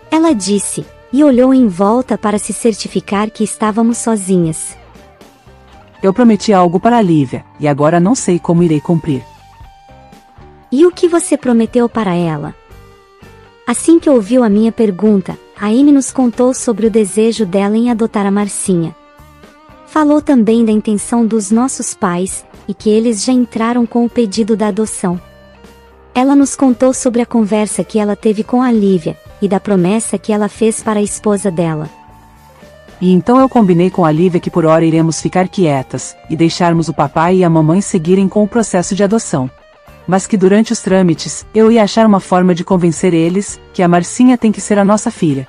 Ela disse, e olhou em volta para se certificar que estávamos sozinhas. Eu prometi algo para a Lívia, e agora não sei como irei cumprir. E o que você prometeu para ela? Assim que ouviu a minha pergunta, a Amy nos contou sobre o desejo dela em adotar a Marcinha. Falou também da intenção dos nossos pais, e que eles já entraram com o pedido da adoção. Ela nos contou sobre a conversa que ela teve com a Lívia, e da promessa que ela fez para a esposa dela. E então eu combinei com a Lívia que por hora iremos ficar quietas, e deixarmos o papai e a mamãe seguirem com o processo de adoção. Mas que durante os trâmites, eu ia achar uma forma de convencer eles, que a Marcinha tem que ser a nossa filha.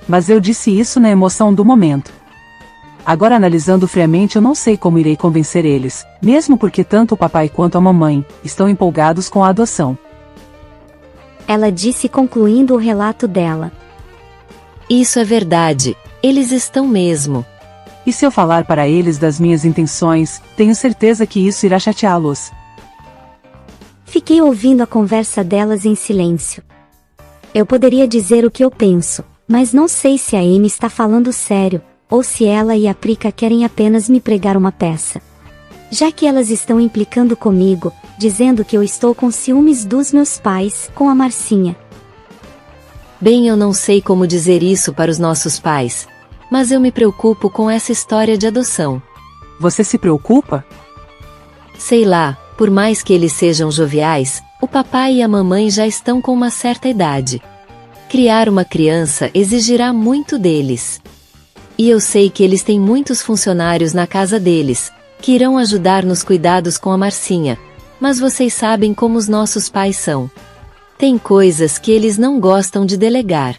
Mas eu disse isso na emoção do momento. Agora analisando friamente eu não sei como irei convencer eles, mesmo porque tanto o papai quanto a mamãe estão empolgados com a adoção. Ela disse concluindo o relato dela. Isso é verdade, eles estão mesmo. E se eu falar para eles das minhas intenções, tenho certeza que isso irá chateá-los. Fiquei ouvindo a conversa delas em silêncio. Eu poderia dizer o que eu penso, mas não sei se a Amy está falando sério, ou se ela e a Prica querem apenas me pregar uma peça. Já que elas estão implicando comigo, dizendo que eu estou com ciúmes dos meus pais, com a Marcinha. Bem, eu não sei como dizer isso para os nossos pais, mas eu me preocupo com essa história de adoção. Você se preocupa? Sei lá, por mais que eles sejam joviais, o papai e a mamãe já estão com uma certa idade. Criar uma criança exigirá muito deles. E eu sei que eles têm muitos funcionários na casa deles, que irão ajudar nos cuidados com a Marcinha, mas vocês sabem como os nossos pais são. Tem coisas que eles não gostam de delegar.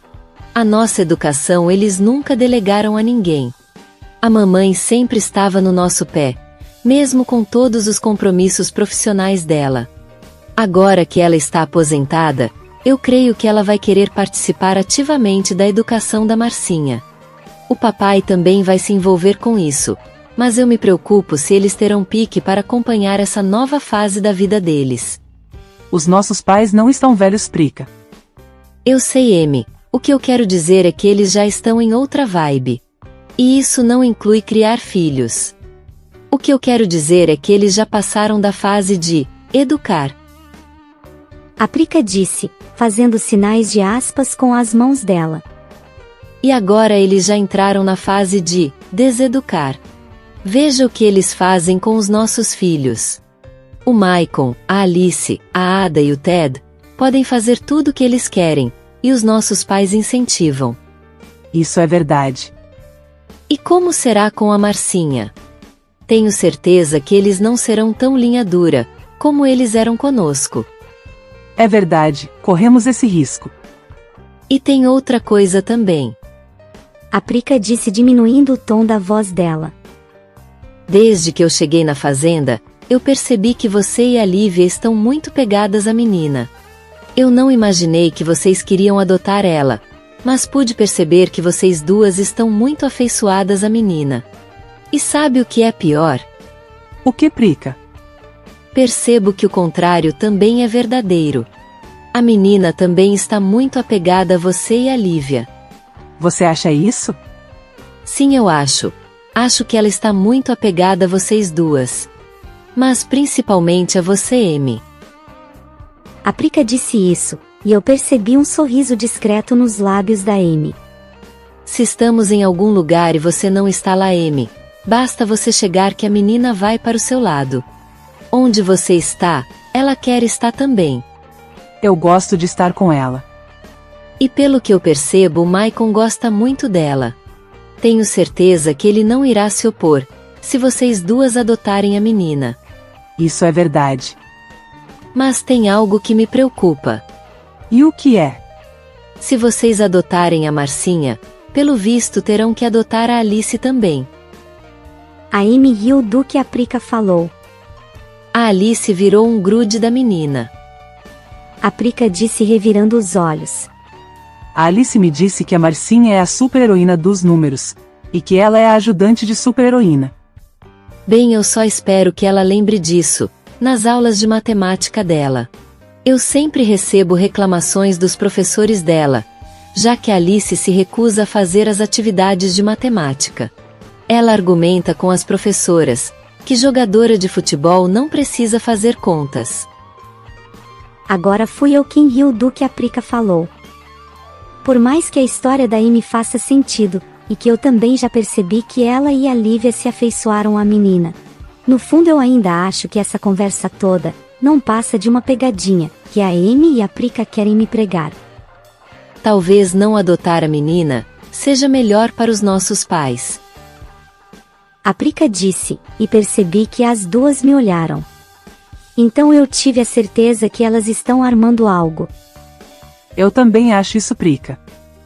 A nossa educação eles nunca delegaram a ninguém. A mamãe sempre estava no nosso pé, mesmo com todos os compromissos profissionais dela. Agora que ela está aposentada, eu creio que ela vai querer participar ativamente da educação da Marcinha. O papai também vai se envolver com isso, mas eu me preocupo se eles terão pique para acompanhar essa nova fase da vida deles. Os nossos pais não estão velhos, Prica. Eu sei, Amy, o que eu quero dizer é que eles já estão em outra vibe. E isso não inclui criar filhos. O que eu quero dizer é que eles já passaram da fase de educar. A Prica disse, fazendo sinais de aspas com as mãos dela. E agora eles já entraram na fase de deseducar. Veja o que eles fazem com os nossos filhos. O Maicon, a Alice, a Ada e o Ted podem fazer tudo o que eles querem, e os nossos pais incentivam. Isso é verdade. E como será com a Marcinha? Tenho certeza que eles não serão tão linha dura, como eles eram conosco. É verdade, corremos esse risco. E tem outra coisa também. A Prica disse diminuindo o tom da voz dela. Desde que eu cheguei na fazenda, eu percebi que você e a Lívia estão muito pegadas à menina. Eu não imaginei que vocês queriam adotar ela, mas pude perceber que vocês duas estão muito afeiçoadas à menina. E sabe o que é pior? O que, Prica? Percebo que o contrário também é verdadeiro. A menina também está muito apegada a você e a Lívia. Você acha isso? Sim, eu acho. Acho que ela está muito apegada a vocês duas. Mas principalmente a você, Amy. A Prica disse isso, e eu percebi um sorriso discreto nos lábios da Amy. Se estamos em algum lugar e você não está lá, Amy, basta você chegar que a menina vai para o seu lado. Onde você está, ela quer estar também. Eu gosto de estar com ela. E pelo que eu percebo, o Maicon gosta muito dela. Tenho certeza que ele não irá se opor, se vocês duas adotarem a menina. Isso é verdade. Mas tem algo que me preocupa. E o que é? Se vocês adotarem a Marcinha, pelo visto terão que adotar a Alice também. A Amy riu do que a Prica falou. A Alice virou um grude da menina. A Prica disse revirando os olhos. A Alice me disse que a Marcinha é a super-heroína dos números, e que ela é a ajudante de super-heroína. Bem, eu só espero que ela lembre disso, nas aulas de matemática dela. Eu sempre recebo reclamações dos professores dela, já que a Alice se recusa a fazer as atividades de matemática. Ela argumenta com as professoras que jogadora de futebol não precisa fazer contas. Agora fui eu quem riu do que a Prica falou. Por mais que a história da Amy faça sentido, e que eu também já percebi que ela e a Lívia se afeiçoaram à menina, no fundo eu ainda acho que essa conversa toda não passa de uma pegadinha, que a Amy e a Prica querem me pregar. Talvez não adotar a menina seja melhor para os nossos pais. A Prica disse, e percebi que as duas me olharam. Então eu tive a certeza que elas estão armando algo. Eu também acho isso, Prica.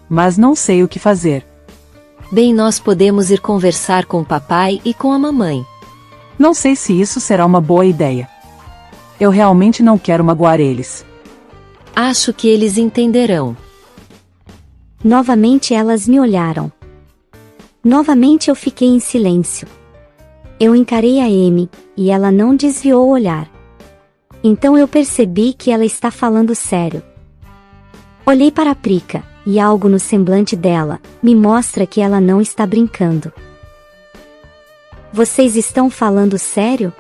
Mas não sei o que fazer. Bem, nós podemos ir conversar com o papai e com a mamãe. Não sei se isso será uma boa ideia. Eu realmente não quero magoar eles. Acho que eles entenderão. Novamente elas me olharam. Novamente eu fiquei em silêncio. Eu encarei a Amy, e ela não desviou o olhar. Então eu percebi que ela está falando sério. Olhei para a Prica, e algo no semblante dela me mostra que ela não está brincando. Vocês estão falando sério?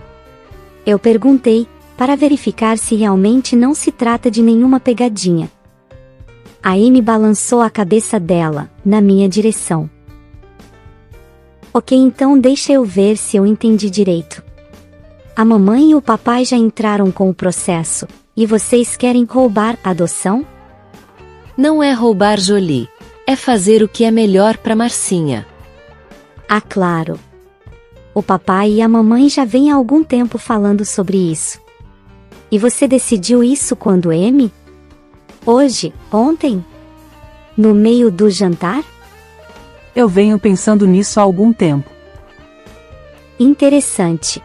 Eu perguntei, para verificar se realmente não se trata de nenhuma pegadinha. A Amy balançou a cabeça dela, na minha direção. Ok, então deixa eu ver se eu entendi direito. A mamãe e o papai já entraram com o processo, e vocês querem roubar a adoção? Não é roubar, Jolie. É fazer o que é melhor para Marcinha. Ah, claro. O papai e a mamãe já vêm há algum tempo falando sobre isso. E você decidiu isso quando, Amy? Hoje? Ontem? No meio do jantar? Eu venho pensando nisso há algum tempo. Interessante.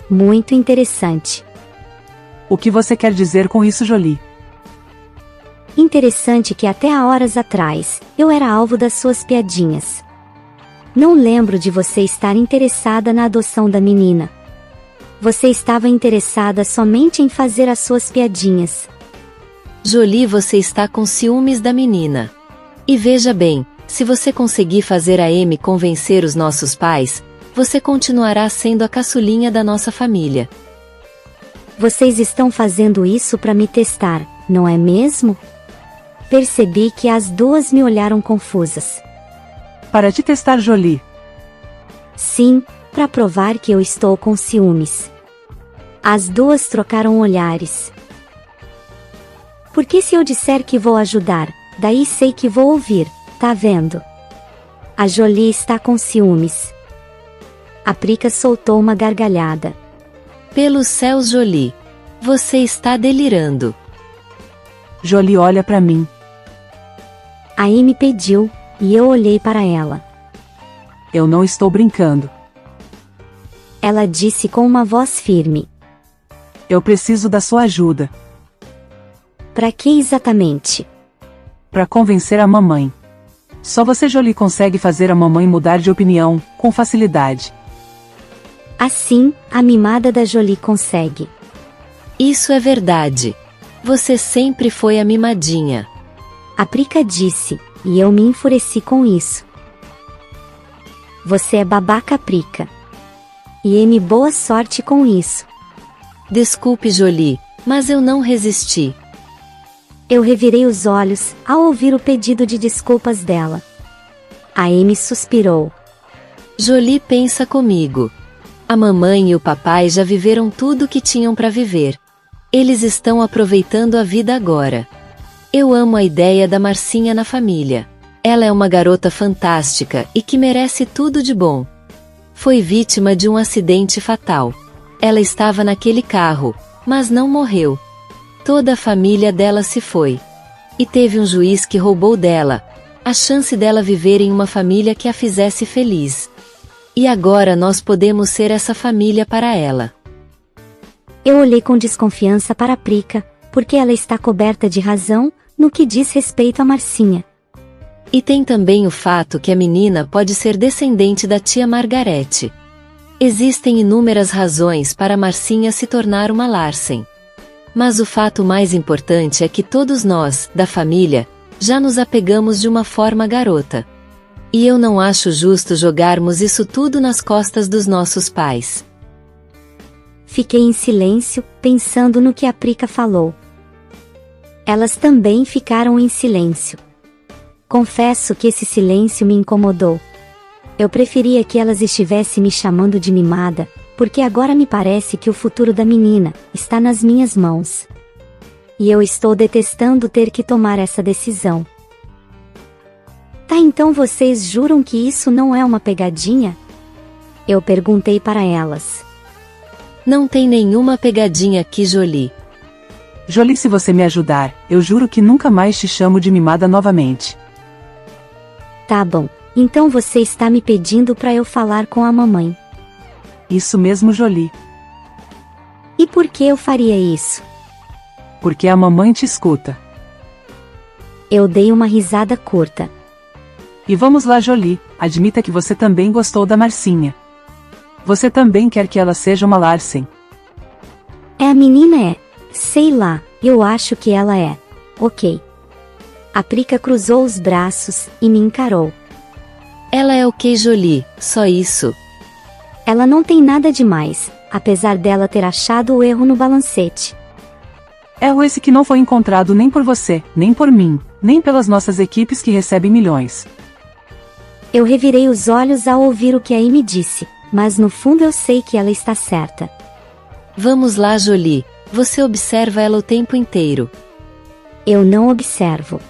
Muito interessante. O que você quer dizer com isso, Jolie? Interessante que até há horas atrás, eu era alvo das suas piadinhas. Não lembro de você estar interessada na adoção da menina. Você estava interessada somente em fazer as suas piadinhas. Jolie, você está com ciúmes da menina. E veja bem, se você conseguir fazer a Amy convencer os nossos pais, você continuará sendo a caçulinha da nossa família. Vocês estão fazendo isso para me testar, não é mesmo? Percebi que as duas me olharam confusas. Para te testar, Jolie. Sim, para provar que eu estou com ciúmes. As duas trocaram olhares. Porque se eu disser que vou ajudar, daí sei que vou ouvir, tá vendo? A Jolie está com ciúmes. A Prica soltou uma gargalhada. Pelos céus, Jolie. Você está delirando. Jolie, olha para mim. A Amy pediu, e eu olhei para ela. Eu não estou brincando. Ela disse com uma voz firme. Eu preciso da sua ajuda. Pra que exatamente? Pra convencer a mamãe. Só você, Jolie, consegue fazer a mamãe mudar de opinião, com facilidade. Assim, a mimada da Jolie consegue. Isso é verdade. Você sempre foi a mimadinha. A Prica disse, e eu me enfureci com isso. Você é babaca, Prica. E Amy, boa sorte com isso. Desculpe, Jolie, mas eu não resisti. Eu revirei os olhos, ao ouvir o pedido de desculpas dela. A Amy suspirou. Jolie, pensa comigo. A mamãe e o papai já viveram tudo o que tinham para viver. Eles estão aproveitando a vida agora. Eu amo a ideia da Marcinha na família. Ela é uma garota fantástica e que merece tudo de bom. Foi vítima de um acidente fatal. Ela estava naquele carro, mas não morreu. Toda a família dela se foi. E teve um juiz que roubou dela a chance dela viver em uma família que a fizesse feliz. E agora nós podemos ser essa família para ela. Eu olhei com desconfiança para a Prica, porque ela está coberta de razão no que diz respeito a Marcinha. E tem também o fato que a menina pode ser descendente da tia Margarete. Existem inúmeras razões para Marcinha se tornar uma Larsen. Mas o fato mais importante é que todos nós, da família, já nos apegamos de uma forma garota. E eu não acho justo jogarmos isso tudo nas costas dos nossos pais. Fiquei em silêncio, pensando no que a Prica falou. Elas também ficaram em silêncio. Confesso que esse silêncio me incomodou. Eu preferia que elas estivessem me chamando de mimada, porque agora me parece que o futuro da menina está nas minhas mãos. E eu estou detestando ter que tomar essa decisão. Tá, então vocês juram que isso não é uma pegadinha? Eu perguntei para elas. Não tem nenhuma pegadinha aqui, Jolie. Jolie, se você me ajudar, eu juro que nunca mais te chamo de mimada novamente. Tá bom, então você está me pedindo para eu falar com a mamãe. Isso mesmo, Jolie. E por que eu faria isso? Porque a mamãe te escuta. Eu dei uma risada curta. E vamos lá, Jolie, admita que você também gostou da Marcinha. Você também quer que ela seja uma Larsen. A menina é. Sei lá, eu acho que ela é. Ok. A Prica cruzou os braços e me encarou. Ela é ok, Jolie, só isso. Ela não tem nada demais, apesar dela ter achado o erro no balancete. Erro esse que não foi encontrado nem por você, nem por mim, nem pelas nossas equipes que recebem milhões. Eu revirei os olhos ao ouvir o que a Amy disse, mas no fundo eu sei que ela está certa. Vamos lá, Jolie, você observa ela o tempo inteiro. Eu não observo.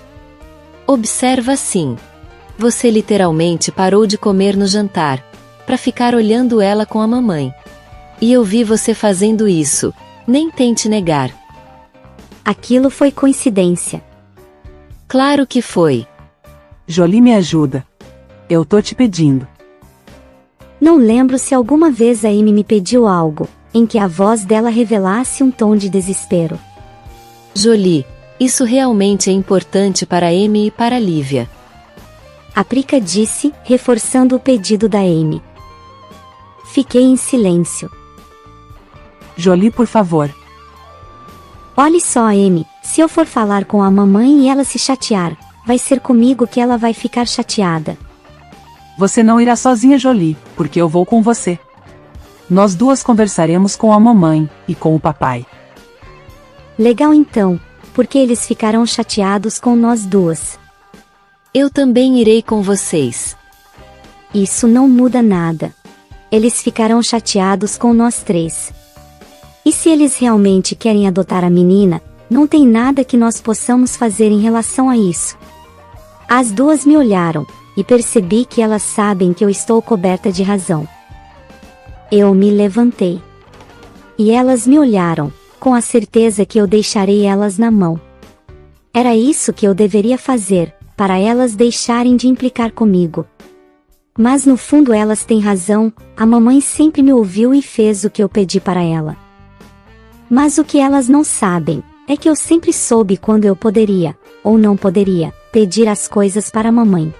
Observa sim. Você literalmente parou de comer no jantar, para ficar olhando ela com a mamãe. E eu vi você fazendo isso, nem tente negar. Aquilo foi coincidência. Claro que foi. Jolie, me ajuda. Eu tô te pedindo. Não lembro se alguma vez a Amy me pediu algo, em que a voz dela revelasse um tom de desespero. Jolie, isso realmente é importante para Amy e para Lívia. A Prica disse, reforçando o pedido da Amy. Fiquei em silêncio. Jolie, por favor. Olhe só, Amy, se eu for falar com a mamãe e ela se chatear, vai ser comigo que ela vai ficar chateada. Você não irá sozinha, Jolie, porque eu vou com você. Nós duas conversaremos com a mamãe e com o papai. Legal então, porque eles ficarão chateados com nós duas. Eu também irei com vocês. Isso não muda nada. Eles ficarão chateados com nós três. E se eles realmente querem adotar a menina, não tem nada que nós possamos fazer em relação a isso. As duas me olharam, e percebi que elas sabem que eu estou coberta de razão. Eu me levantei. E elas me olharam, com a certeza que eu deixarei elas na mão. Era isso que eu deveria fazer, para elas deixarem de implicar comigo. Mas no fundo elas têm razão, a mamãe sempre me ouviu e fez o que eu pedi para ela. Mas o que elas não sabem, é que eu sempre soube quando eu poderia, ou não poderia, pedir as coisas para a mamãe.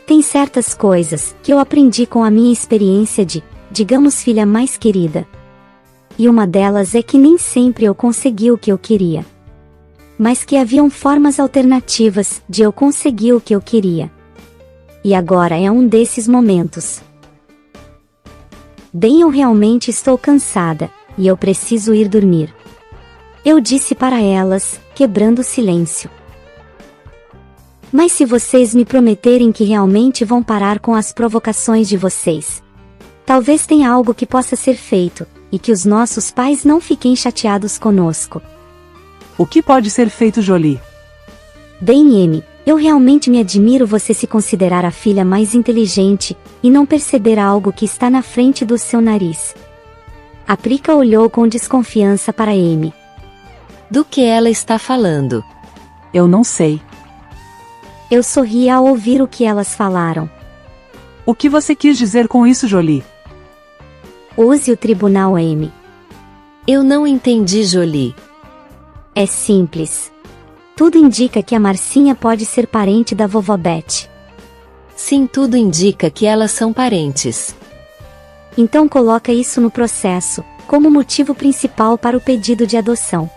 Tem certas coisas que eu aprendi com a minha experiência de, digamos, filha mais querida. E uma delas é que nem sempre eu consegui o que eu queria. Mas que haviam formas alternativas de eu conseguir o que eu queria. E agora é um desses momentos. Bem, eu realmente estou cansada, e eu preciso ir dormir. Eu disse para elas, quebrando o silêncio. Mas se vocês me prometerem que realmente vão parar com as provocações de vocês, talvez tenha algo que possa ser feito, e que os nossos pais não fiquem chateados conosco. O que pode ser feito, Jolie? Bem, Amy, eu realmente me admiro você se considerar a filha mais inteligente, e não perceber algo que está na frente do seu nariz. A Prika olhou com desconfiança para Amy. Do que ela está falando? Eu não sei. Eu sorri ao ouvir o que elas falaram. O que você quis dizer com isso, Jolie? Use o tribunal, Amy. Eu não entendi, Jolie. É simples. Tudo indica que a Marcinha pode ser parente da vovó Beth. Sim, tudo indica que elas são parentes. Então coloca isso no processo, como motivo principal para o pedido de adoção.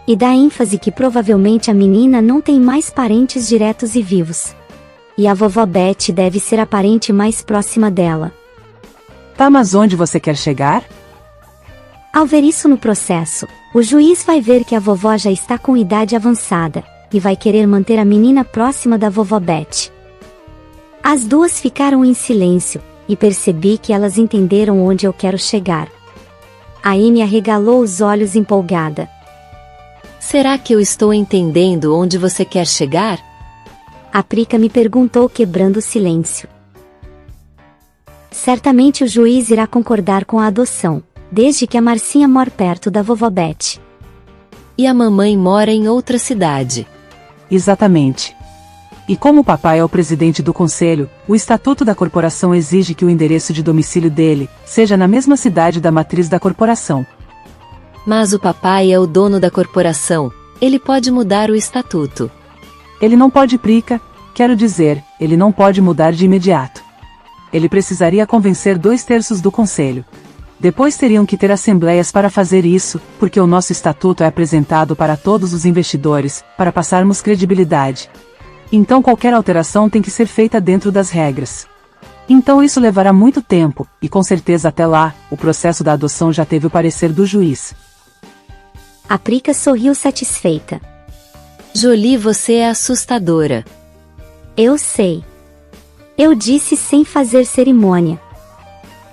E dá ênfase que provavelmente a menina não tem mais parentes diretos e vivos. E a vovó Beth deve ser a parente mais próxima dela. Tá, mas onde você quer chegar? Ao ver isso no processo, o juiz vai ver que a vovó já está com idade avançada, e vai querer manter a menina próxima da vovó Beth. As duas ficaram em silêncio, e percebi que elas entenderam onde eu quero chegar. A Amy arregalou os olhos empolgada. Será que eu estou entendendo onde você quer chegar? A Prika me perguntou, quebrando o silêncio. Certamente o juiz irá concordar com a adoção, desde que a Marcinha mora perto da vovó Beth. E a mamãe mora em outra cidade. Exatamente. E como o papai é o presidente do conselho, o estatuto da corporação exige que o endereço de domicílio dele seja na mesma cidade da matriz da corporação. Mas o papai é o dono da corporação, ele pode mudar o estatuto. Ele não pode, Prika, quero dizer, ele não pode mudar de imediato. Ele precisaria convencer 2/3 do conselho. Depois teriam que ter assembleias para fazer isso, porque o nosso estatuto é apresentado para todos os investidores, para passarmos credibilidade. Então qualquer alteração tem que ser feita dentro das regras. Então isso levará muito tempo, e com certeza até lá, o processo da adoção já teve o parecer do juiz. A Prika sorriu satisfeita. Jolie, você é assustadora. Eu sei. Eu disse sem fazer cerimônia.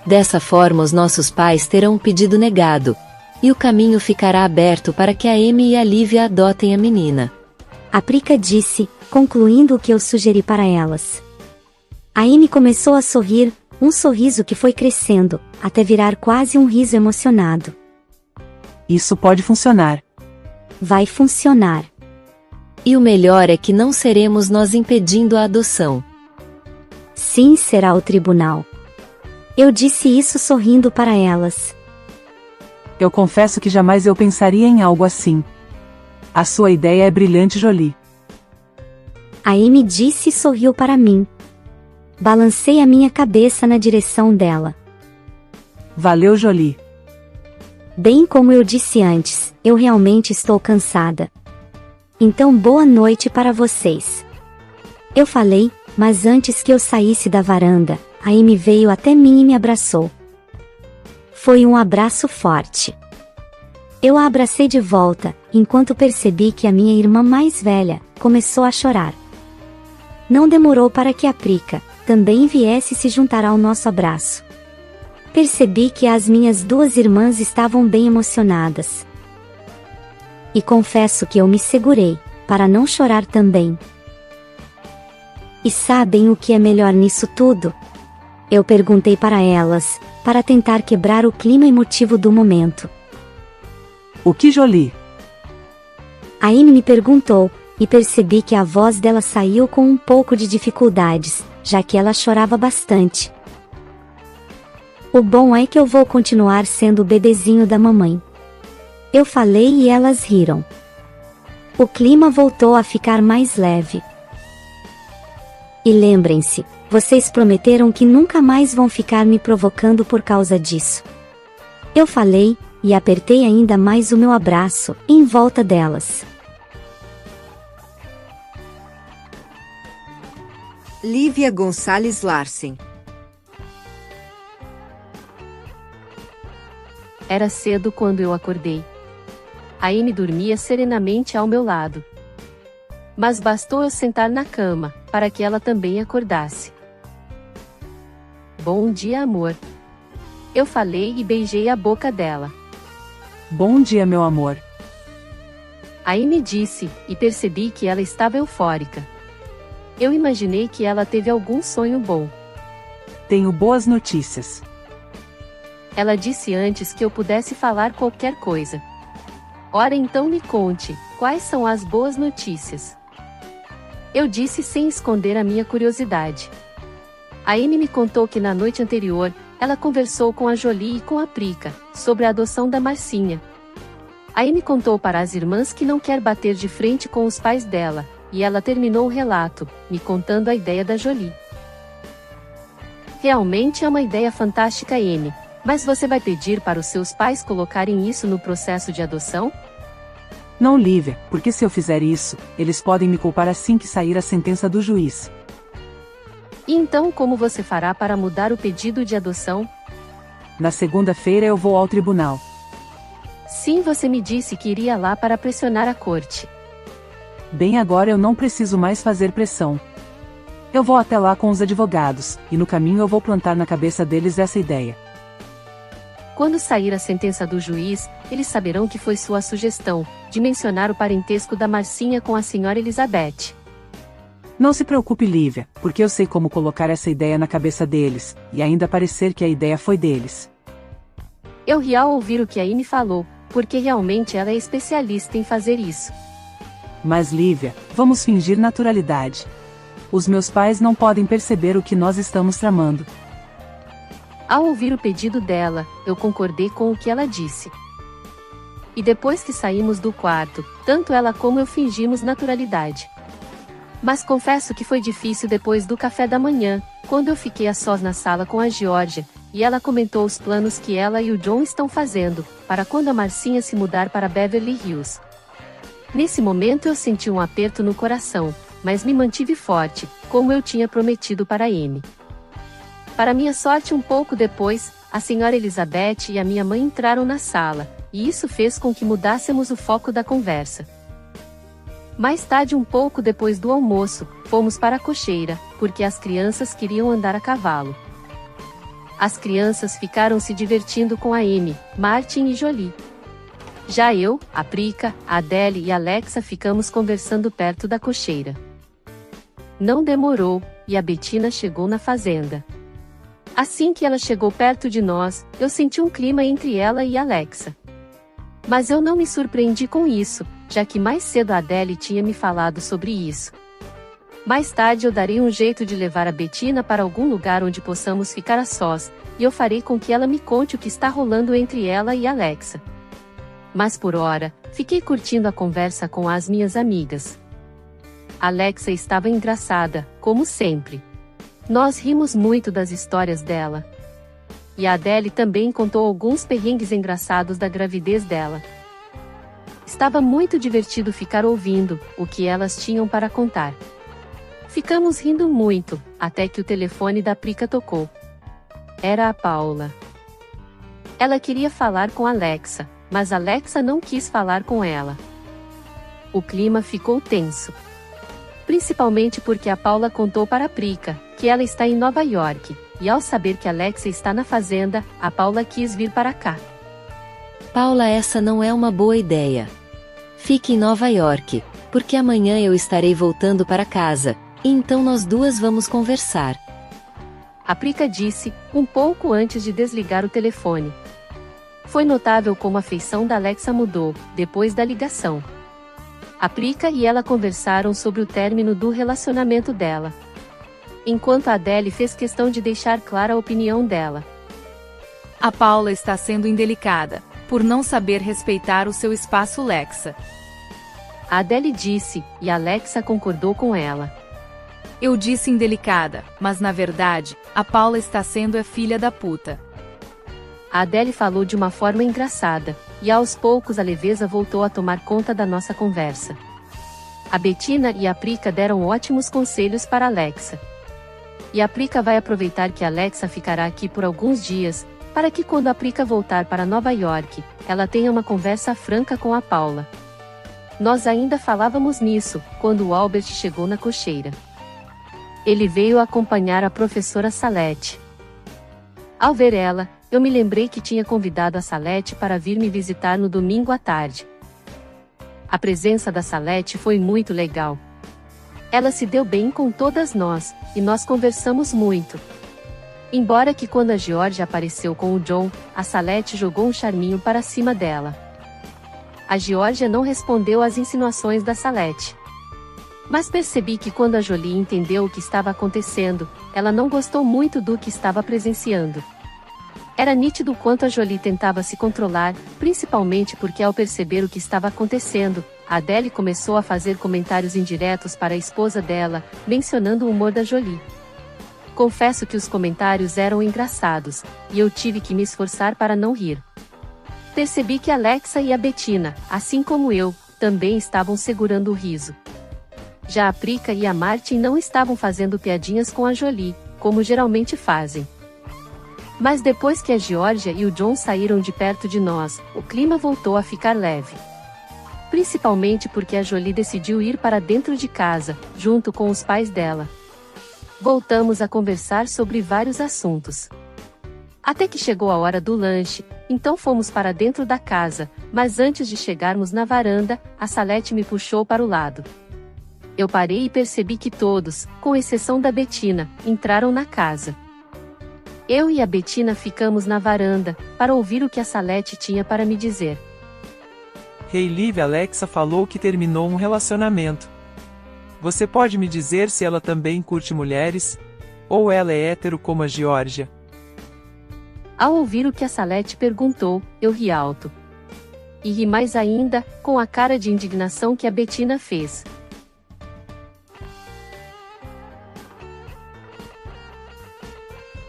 Dessa forma os nossos pais terão um pedido negado, e o caminho ficará aberto para que a Amy e a Lívia adotem a menina. A Prika disse, concluindo o que eu sugeri para elas. A Amy começou a sorrir, um sorriso que foi crescendo, até virar quase um riso emocionado. Isso pode funcionar. Vai funcionar. E o melhor é que não seremos nós impedindo a adoção. Sim, será o tribunal. Eu disse isso sorrindo para elas. Eu confesso que jamais eu pensaria em algo assim. A sua ideia é brilhante, Jolie. A Amy disse e sorriu para mim. Balancei a minha cabeça na direção dela. Valeu, Jolie. Bem como eu disse antes, eu realmente estou cansada. Então boa noite para vocês. Eu falei, mas antes que eu saísse da varanda, a Amy veio até mim e me abraçou. Foi um abraço forte. Eu a abracei de volta, enquanto percebi que a minha irmã mais velha começou a chorar. Não demorou para que a Prika também viesse se juntar ao nosso abraço. Percebi que as minhas 2 irmãs estavam bem emocionadas. E confesso que eu me segurei, para não chorar também. E sabem o que é melhor nisso tudo? Eu perguntei para elas, para tentar quebrar o clima emotivo do momento. O que, Jolie? A Amy me perguntou, e percebi que a voz dela saiu com um pouco de dificuldades, já que ela chorava bastante. O bom é que eu vou continuar sendo o bebezinho da mamãe. Eu falei e elas riram. O clima voltou a ficar mais leve. E lembrem-se, vocês prometeram que nunca mais vão ficar me provocando por causa disso. Eu falei, e apertei ainda mais o meu abraço, em volta delas. Lívia Gonçalves Larsen. Era cedo quando eu acordei. A Amy dormia serenamente ao meu lado. Mas bastou eu sentar na cama, para que ela também acordasse. Bom dia, amor. Eu falei e beijei a boca dela. Bom dia, meu amor. A Amy disse, e percebi que ela estava eufórica. Eu imaginei que ela teve algum sonho bom. Tenho boas notícias. Ela disse antes que eu pudesse falar qualquer coisa. Ora então me conte, quais são as boas notícias? Eu disse sem esconder a minha curiosidade. A Amy me contou que na noite anterior, ela conversou com a Jolie e com a Prica, sobre a adoção da Marcinha. A Amy contou para as irmãs que não quer bater de frente com os pais dela, e ela terminou o relato, me contando a ideia da Jolie. Realmente é uma ideia fantástica, Amy. Mas você vai pedir para os seus pais colocarem isso no processo de adoção? Não, Lívia, porque se eu fizer isso, eles podem me culpar assim que sair a sentença do juiz. E então como você fará para mudar o pedido de adoção? Na segunda-feira eu vou ao tribunal. Sim, você me disse que iria lá para pressionar a corte. Bem, agora eu não preciso mais fazer pressão. Eu vou até lá com os advogados, e no caminho eu vou plantar na cabeça deles essa ideia. Quando sair a sentença do juiz, eles saberão que foi sua sugestão, de mencionar o parentesco da Marcinha com a senhora Elizabeth. Não se preocupe, Lívia, porque eu sei como colocar essa ideia na cabeça deles, e ainda parecer que a ideia foi deles. Eu ri ao ouvir o que a Amy falou, porque realmente ela é especialista em fazer isso. Mas Lívia, vamos fingir naturalidade. Os meus pais não podem perceber o que nós estamos tramando. Ao ouvir o pedido dela, eu concordei com o que ela disse. E depois que saímos do quarto, tanto ela como eu fingimos naturalidade. Mas confesso que foi difícil depois do café da manhã, quando eu fiquei a sós na sala com a Georgia, e ela comentou os planos que ela e o John estão fazendo, para quando a Marcinha se mudar para Beverly Hills. Nesse momento eu senti um aperto no coração, mas me mantive forte, como eu tinha prometido para Amy. Para minha sorte, um pouco depois, a senhora Elizabeth e a minha mãe entraram na sala, e isso fez com que mudássemos o foco da conversa. Mais tarde, um pouco depois do almoço, fomos para a cocheira, porque as crianças queriam andar a cavalo. As crianças ficaram se divertindo com a Amy, Martin e Jolie. Já eu, a Prica, a Adele e a Alexa ficamos conversando perto da cocheira. Não demorou, e a Bettina chegou na fazenda. Assim que ela chegou perto de nós, eu senti um clima entre ela e Alexa. Mas eu não me surpreendi com isso, já que mais cedo a Adele tinha me falado sobre isso. Mais tarde eu darei um jeito de levar a Bettina para algum lugar onde possamos ficar a sós, e eu farei com que ela me conte o que está rolando entre ela e Alexa. Mas por hora, fiquei curtindo a conversa com as minhas amigas. Alexa estava engraçada, como sempre. Nós rimos muito das histórias dela. E a Adele também contou alguns perrengues engraçados da gravidez dela. Estava muito divertido ficar ouvindo o que elas tinham para contar. Ficamos rindo muito, até que o telefone da Prica tocou. Era a Paula. Ela queria falar com Alexa, mas Alexa não quis falar com ela. O clima ficou tenso. Principalmente porque a Paula contou para a Prica que ela está em Nova York, e ao saber que Alexa está na fazenda, a Paula quis vir para cá. Paula, essa não é uma boa ideia. Fique em Nova York, porque amanhã eu estarei voltando para casa, e então nós duas vamos conversar. A Prica disse, um pouco antes de desligar o telefone. Foi notável como a feição da Alexa mudou, depois da ligação. A Prica e ela conversaram sobre o término do relacionamento dela. Enquanto a Adele fez questão de deixar clara a opinião dela. A Paula está sendo indelicada. por não saber respeitar o seu espaço Lexa. A Adele disse, e a Alexa concordou com ela. Eu disse indelicada, mas na verdade, a Paula está sendo a filha da puta. A Adele falou de uma forma engraçada, e aos poucos a leveza voltou a tomar conta da nossa conversa. A Bettina e a Prica deram ótimos conselhos para a Alexa. E a Prica vai aproveitar que a Alexa ficará aqui por alguns dias, para que quando a Prica voltar para Nova York, ela tenha uma conversa franca com a Paula. Nós ainda falávamos nisso, quando o Albert chegou na cocheira. Ele veio acompanhar a professora Salete. Ao ver ela, eu me lembrei que tinha convidado a Salete para vir me visitar no domingo à tarde. A presença da Salete foi muito legal. Ela se deu bem com todas nós, e nós conversamos muito. Embora que quando a Georgia apareceu com o John, a Salete jogou um charminho para cima dela. A Georgia não respondeu às insinuações da Salete. Mas percebi que quando a Jolie entendeu o que estava acontecendo, ela não gostou muito do que estava presenciando. Era nítido quanto a Jolie tentava se controlar, principalmente porque ao perceber o que estava acontecendo, a Adele começou a fazer comentários indiretos para a esposa dela, mencionando o humor da Jolie. Confesso que os comentários eram engraçados, e eu tive que me esforçar para não rir. Percebi que Alexa e a Bettina, assim como eu, também estavam segurando o riso. Já a Prica e a Martin não estavam fazendo piadinhas com a Jolie, como geralmente fazem. Mas depois que a Georgia e o John saíram de perto de nós, o clima voltou a ficar leve. Principalmente porque a Jolie decidiu ir para dentro de casa, junto com os pais dela. Voltamos a conversar sobre vários assuntos. Até que chegou a hora do lanche, então fomos para dentro da casa, mas antes de chegarmos na varanda, a Salete me puxou para o lado. Eu parei e percebi que todos, com exceção da Bettina, entraram na casa. Eu e a Bettina ficamos na varanda, para ouvir o que a Salete tinha para me dizer. Hey Liv, Alexa falou que terminou um relacionamento. Você pode me dizer se ela também curte mulheres? Ou ela é hétero como a Georgia? Ao ouvir o que a Salete perguntou, eu ri alto. E ri mais ainda, com a cara de indignação que a Bettina fez.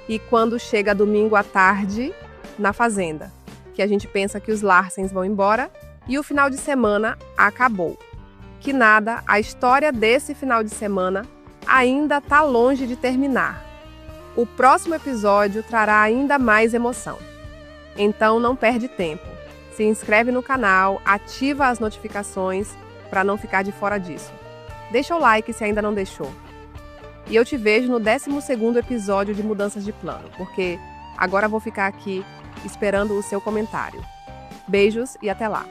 E quando chega domingo à tarde, na fazenda, que a gente pensa que os Larsens vão embora e o final de semana acabou. Que nada, a história desse final de semana ainda tá longe de terminar. O próximo episódio trará ainda mais emoção. Então não perde tempo. Se inscreve no canal, ativa as notificações para não ficar de fora disso. Deixa o like se ainda não deixou. E eu te vejo no 12º episódio de Mudanças de Plano, porque agora vou ficar aqui esperando o seu comentário. Beijos e até lá!